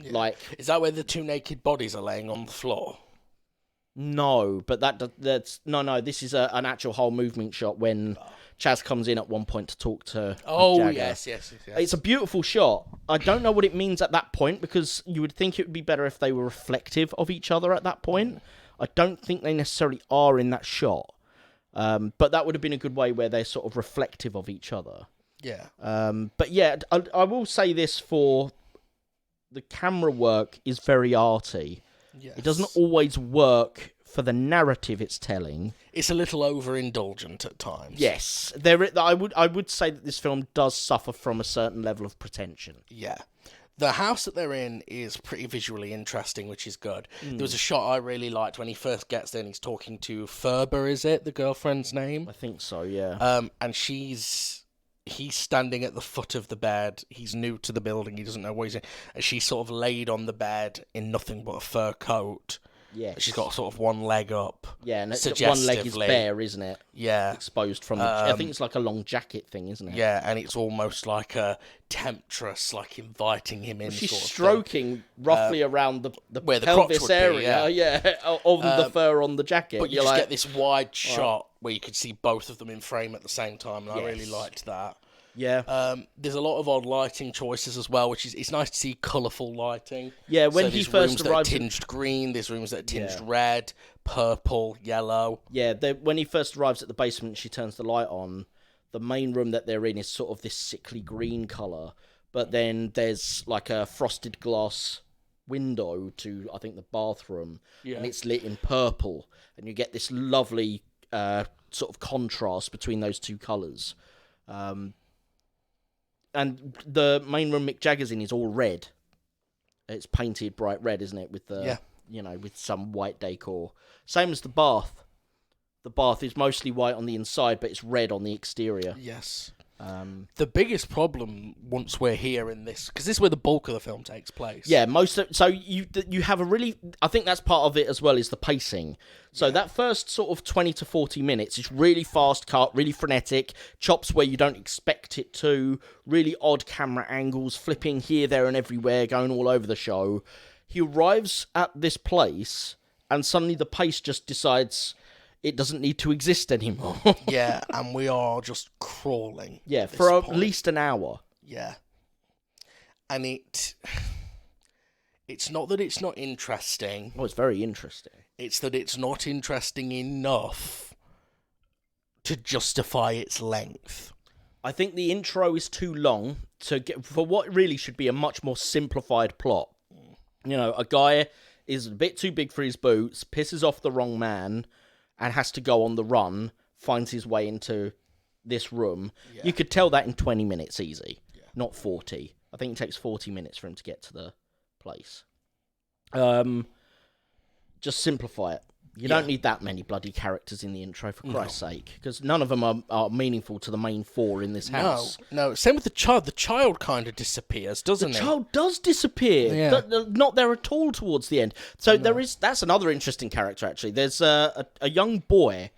Is that where the two naked bodies are laying on the floor? No, but that's... No, this is an actual whole movement shot when... Chaz comes in at one point to talk to Jagger. Yes. It's a beautiful shot. I don't know what it means at that point, because you would think it would be better if they were reflective of each other at that point. I don't think they necessarily are in that shot. But that would have been a good way where they're sort of reflective of each other. Yeah. But yeah, I will say this, for the camera work is very arty. Yes. It doesn't always work for the narrative it's telling. It's a little overindulgent at times. Yes, I would say that this film does suffer from a certain level of pretension. Yeah. The house that they're in is pretty visually interesting, which is good. There was a shot I really liked when he first gets there and he's talking to Ferber, is it? The girlfriend's name? I think so, yeah. And he's standing at the foot of the bed. He's new to the building. He doesn't know what he's in. And she's sort of laid on the bed in nothing but a fur coat. Yeah, she's got sort of one leg up. Yeah, and one leg is bare, isn't it? Yeah, exposed from the... I think it's like a long jacket thing, isn't it? Yeah, and it's almost like a temptress, like inviting him in. She's sort of stroking roughly around the where the pelvis area, of the fur on the jacket. But you just get this wide shot where you could see both of them in frame at the same time, and I really liked that. Yeah. There's a lot of odd lighting choices as well, which is... It's nice to see colourful lighting. Yeah, when he first arrives... arrives... There's rooms that are tinged green, there's rooms that are tinged red, purple, yellow. Yeah, when he first arrives at the basement, she turns the light on. The main room that they're in is sort of this sickly green colour. But then there's like a frosted glass window to, I think, the bathroom. Yeah. And it's lit in purple. And you get this lovely sort of contrast between those two colours. And the main room Mick Jagger's in is all red. It's painted bright red, isn't it? With with some white decor. Same as the bath. The bath is mostly white on the inside, but it's red on the exterior. Yes. The biggest problem once we're here in this, because this is where the bulk of the film takes place. Yeah, so you have a really... I think that's part of it as well, is the pacing. So that first sort of 20 to 40 minutes is really fast cut, really frenetic, chops where you don't expect it to, really odd camera angles, flipping here, there and everywhere, going all over the show. He arrives at this place, and suddenly the pace just decides... it doesn't need to exist anymore. Yeah, and we are just crawling. Yeah, for at least an hour. Yeah. And It's not that it's not interesting. Oh, it's very interesting. It's that it's not interesting enough to justify its length. I think the intro is too long to get for what really should be a much more simplified plot. You know, a guy is a bit too big for his boots, pisses off the wrong man, and has to go on the run, finds his way into this room. Yeah. You could tell that in 20 minutes easy, not 40. I think it takes 40 minutes for him to get to the place. Just simplify it. You don't need that many bloody characters in the intro, for Christ's sake, because none of them are meaningful to the main four in this house. No. Same with the child. The child kind of disappears, doesn't it? The child does disappear. Yeah. Not there at all towards the end. So that's another interesting character, actually. There's a young boy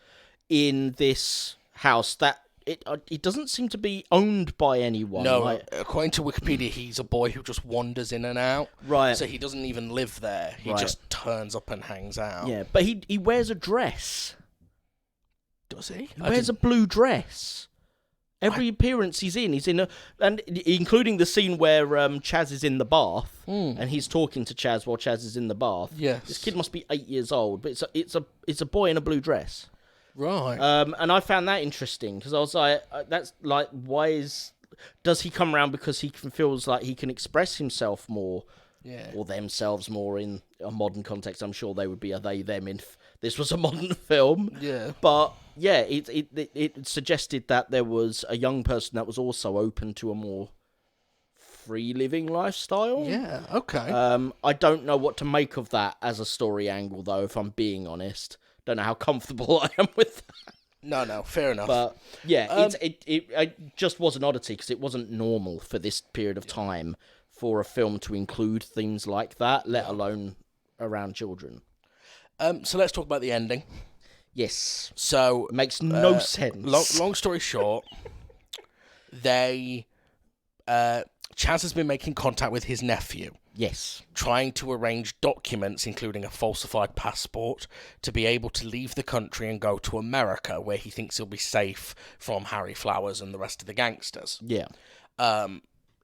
in this house that it doesn't seem to be owned by anyone. No, according to Wikipedia, he's a boy who just wanders in and out. Right. So he doesn't even live there. He just turns up and hangs out. Yeah, but he wears a dress. Does he? He wears a blue dress. Every appearance he's in and including the scene where Chaz is in the bath and he's talking to Chaz while Chaz is in the bath. Yes. This kid must be 8 years old, but it's a boy in a blue dress. Right. And I found that interesting because I was like, that's like, does he come around because he feels like he can express himself more, or themselves more in a modern context? I'm sure they would be a they them if this was a modern film. Yeah. But yeah, it suggested that there was a young person that was also open to a more free living lifestyle. Yeah. Okay. I don't know what to make of that as a story angle, though, if I'm being honest. Don't know how comfortable I am with that. No, fair enough. But yeah, it just was an oddity because it wasn't normal for this period of time for a film to include things like that, let alone around children. So let's talk about the ending. Yes. So it makes no sense. Long story short, Chaz has been making contact with his nephew. Yes. Trying to arrange documents, including a falsified passport, to be able to leave the country and go to America, where he thinks he'll be safe from Harry Flowers and the rest of the gangsters. Yeah.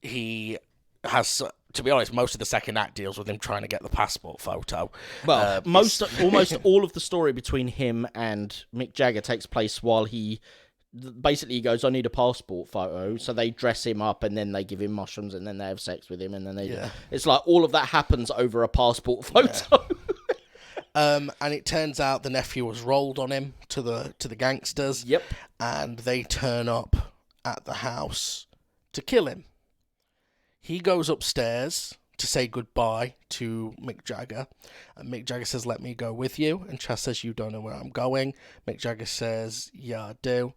He has, to be honest, most of the second act deals with him trying to get the passport photo. Well, almost all of the story between him and Mick Jagger takes place while he goes, I need a passport photo, so they dress him up and then they give him mushrooms and then they have sex with him and then it's like all of that happens over a passport photo. And it turns out the nephew was rolled on him to the gangsters. Yep. And they turn up at the house to kill him. He goes upstairs to say goodbye to Mick Jagger. And Mick Jagger says, let me go with you. And Chaz says, you don't know where I'm going. Mick Jagger says, yeah, I do.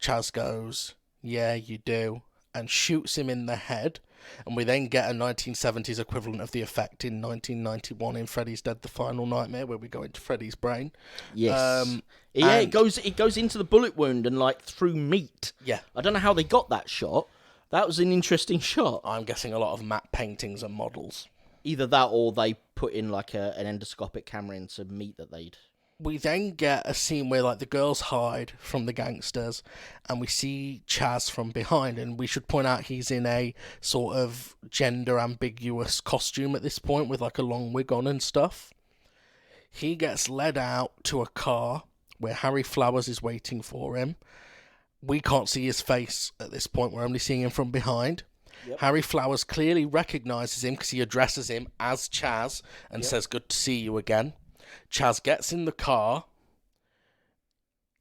Chaz goes, yeah, you do, and shoots him in the head. And we then get a 1970s equivalent of the effect in 1991 in Freddy's Dead: The Final Nightmare, where we go into Freddy's brain. Yes. It goes into the bullet wound and like through meat. Yeah. I don't know how they got that shot. That was an interesting shot. I'm guessing a lot of matte paintings and models. Either that or they put in like an endoscopic camera into meat that they'd... We then get a scene where like the girls hide from the gangsters and we see Chaz from behind, and we should point out he's in a sort of gender ambiguous costume at this point with like a long wig on and stuff. He gets led out to a car where Harry Flowers is waiting for him. We can't see his face at this point, we're only seeing him from behind. Yep. Harry Flowers clearly recognises him because he addresses him as Chaz and says, good to see you again. Chaz gets in the car.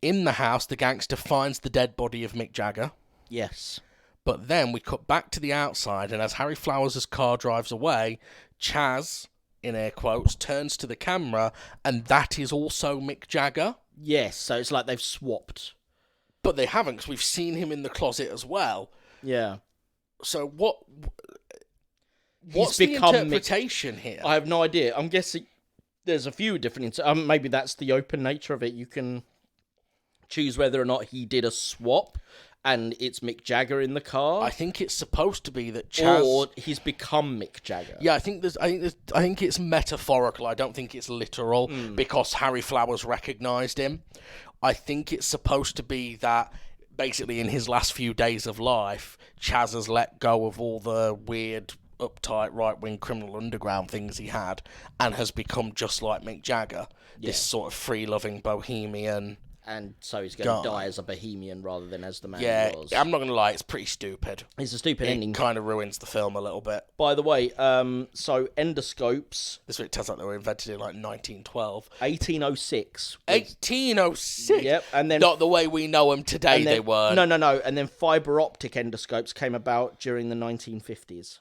In the house, the gangster finds the dead body of Mick Jagger. Yes. But then we cut back to the outside, and as Harry Flowers' car drives away, Chaz, in air quotes, turns to the camera, and that is also Mick Jagger. Yes, so it's like they've swapped. But they haven't, because we've seen him in the closet as well. Yeah. So what's the interpretation here? I have no idea. I'm guessing there's a few different... maybe that's the open nature of it. You can choose whether or not he did a swap and it's Mick Jagger in the car. I think it's supposed to be that Chaz... Or he's become Mick Jagger. Yeah, I think it's metaphorical. I don't think it's literal because Harry Flowers recognised him. I think it's supposed to be that basically in his last few days of life, Chaz has let go of all the weird uptight right-wing criminal underground things he had, and has become just like Mick Jagger, this sort of free-loving bohemian. And so he's going to die as a bohemian rather than as the man he was. I'm not going to lie, it's pretty stupid. It's a stupid ending. It kind of ruins the film a little bit. By the way, so endoscopes... This way it tells like they were invented in, like, 1912. 1806. 1806? Yep, and then... Not the way we know them today, they were. No. And then fibre optic endoscopes came about during the 1950s.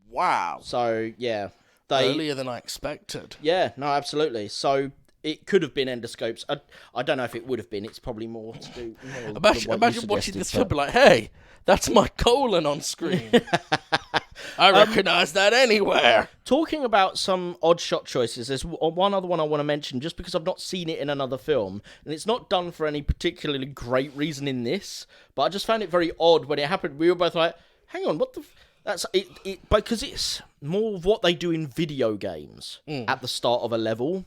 Wow. So, yeah. Earlier than I expected. Yeah, no, absolutely. So... It could have been endoscopes. I don't know if it would have been. It's probably more to do... Imagine watching this film, like, hey, that's my colon on screen. I recognise that anywhere. Talking about some odd shot choices, there's one other one I want to mention, just because I've not seen it in another film, and it's not done for any particularly great reason in this, but I just found it very odd when it happened. We were both like, hang on, what the... That's it, because it's more of what they do in video games at the start of a level.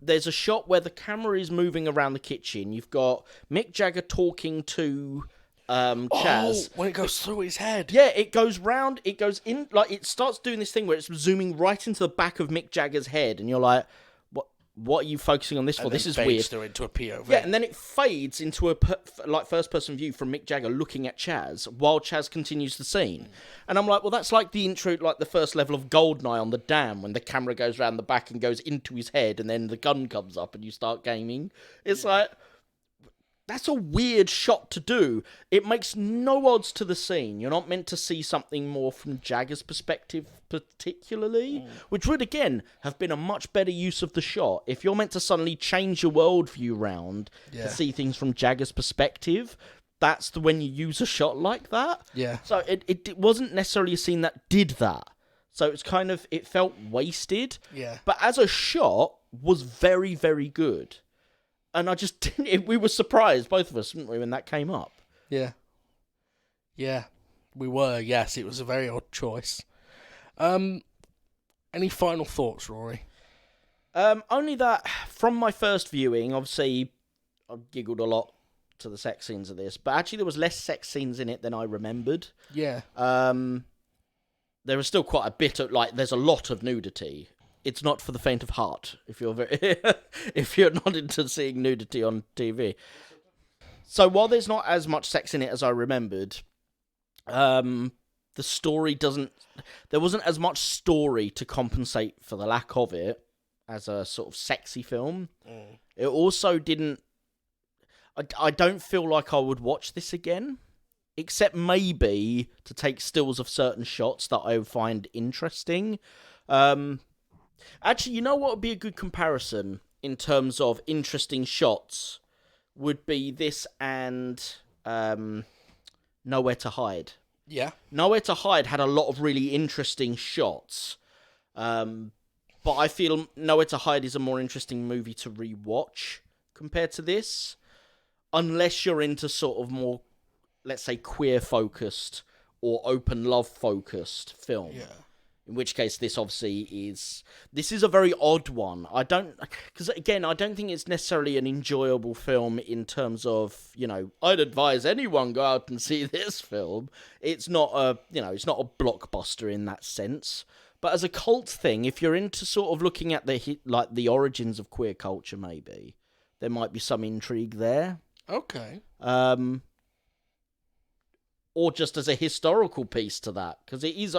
There's a shot where the camera is moving around the kitchen. You've got Mick Jagger talking to Chaz. When it goes through his head. Yeah, it goes round, it goes in, like, it starts doing this thing where it's zooming right into the back of Mick Jagger's head, and you're like, what are you focusing on this for? This is weird. Through into a POV. Yeah, and then it fades into a first-person view from Mick Jagger looking at Chaz while Chaz continues the scene. And I'm like, well, that's like the intro, like the first level of Goldeneye on the dam, when the camera goes around the back and goes into his head, and then the gun comes up and you start gaming. It's like... That's a weird shot to do. It makes no odds to the scene. You're not meant to see something more from Jagger's perspective, particularly, which would, again, have been a much better use of the shot. If you're meant to suddenly change your worldview round to see things from Jagger's perspective, that's when you use a shot like that. Yeah. So it wasn't necessarily a scene that did that. So it's kind of, it felt wasted. Yeah. But as a shot, was very, very good. And I just didn't... We were surprised, both of us, weren't we, when that came up? Yeah. Yeah, we were, yes. It was a very odd choice. Any final thoughts, Rory? Only that, from my first viewing, obviously, I giggled a lot to the sex scenes of this, but actually there was less sex scenes in it than I remembered. Yeah. There was still quite a bit of... Like, there's a lot of nudity. It's not for the faint of heart, if you're not into seeing nudity on TV. So while there's not as much sex in it as I remembered, the story doesn't... There wasn't as much story to compensate for the lack of it as a sort of sexy film. It also didn't... I don't feel like I would watch this again, except maybe to take stills of certain shots that I would find interesting. Actually, you know what would be a good comparison in terms of interesting shots? Would be this and Nowhere to Hide. Yeah. Nowhere to Hide had a lot of really interesting shots. But I feel Nowhere to Hide is a more interesting movie to rewatch compared to this. Unless you're into sort of more, let's say, queer-focused or open love-focused film. Yeah. In which case, this obviously is... This is a very odd one. Because, again, I don't think it's necessarily an enjoyable film in terms of, I'd advise anyone go out and see this film. It's not it's not a blockbuster in that sense. But as a cult thing, if you're into sort of looking at the origins of queer culture, maybe, there might be some intrigue there. Okay. Or just as a historical piece to that, because it is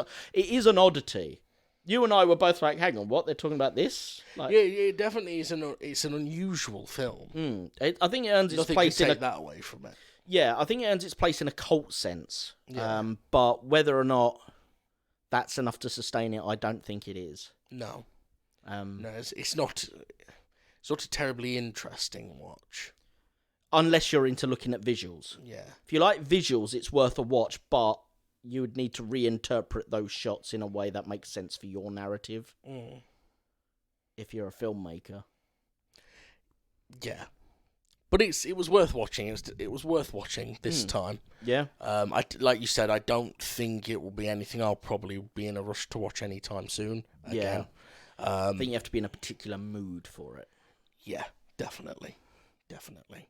an oddity. You and I were both like, hang on, what? They're talking about this? Like, yeah, it definitely is it's an unusual film. I think it earns its place in that away from it. Yeah, I think it earns its place in a cult sense. Yeah. But whether or not that's enough to sustain it, I don't think it is. No. No, it's not a terribly interesting watch. Unless you're into looking at visuals. Yeah. If you like visuals, it's worth a watch, but you would need to reinterpret those shots in a way that makes sense for your narrative. If you're a filmmaker. Yeah. But it was worth watching. It was worth watching this time. Yeah. Like you said, I don't think it will be anything I'll probably be in a rush to watch anytime soon. Again. Yeah. I think you have to be in a particular mood for it. Yeah, definitely. Definitely.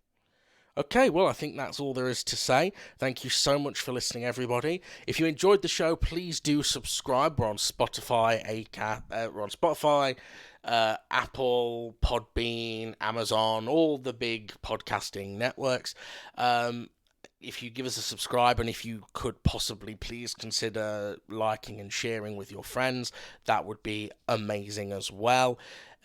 Okay, well, I think that's all there is to say. Thank you so much for listening, everybody. If you enjoyed the show, please do subscribe. We're on Spotify, Apple, Podbean, Amazon, all the big podcasting networks. If you give us a subscribe, and if you could possibly please consider liking and sharing with your friends, that would be amazing as well.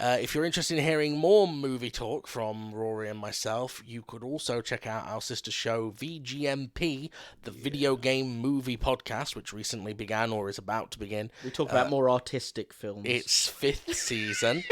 If you're interested in hearing more movie talk from Rory and myself, you could also check out our sister show VGMP, the Video Game Movie Podcast, which recently began or is about to begin. We talk about more artistic films. Its 5th season.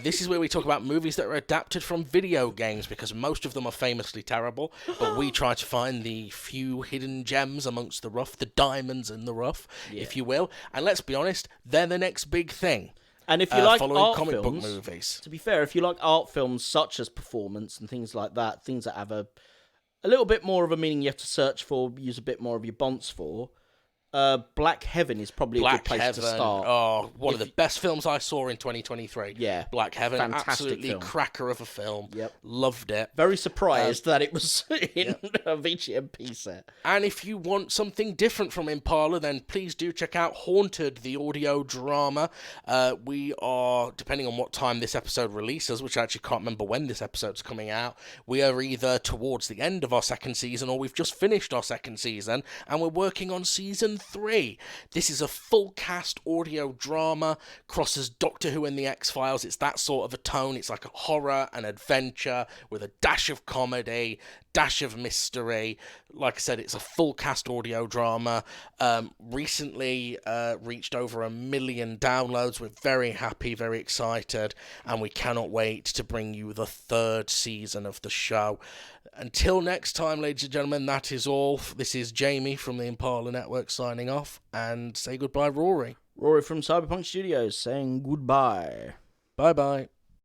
This is where we talk about movies that are adapted from video games, because most of them are famously terrible, but we try to find the few hidden gems amongst the rough, the diamonds in the rough, if you will. And let's be honest, they're the next big thing. And if you like art comic films, book movies, to be fair, if you like art films such as Performance and things like that, things that have a little bit more of a meaning you have to search for, use a bit more of your bonds for, Black Heaven is probably a good place to start. Oh, one of the best films I saw in 2023. Yeah. Black Heaven. Fantastic Absolutely film. Cracker of a film. Yep. Loved it. Very surprised that it was in a VGMP set. And if you want something different from Impala, then please do check out Haunted, the audio drama. We are, depending on what time this episode releases, which I actually can't remember when this episode's coming out, we are either towards the end of our second season or we've just finished our second season and we're working on season 3. This is a full cast audio drama, crosses Doctor Who and the X-Files. It's that sort of a tone. It's like a horror and adventure with a dash of comedy, dash of mystery. Like I said, it's a full cast audio drama. Recently reached over 1 million downloads. We're very happy, very excited, and we cannot wait to bring you the 3rd season of the show. Until next time, ladies and gentlemen, that is all. This is Jamie from the Impala Network signing off, and say goodbye, Rory. Rory from Cyberpunk Studios saying goodbye. Bye-bye.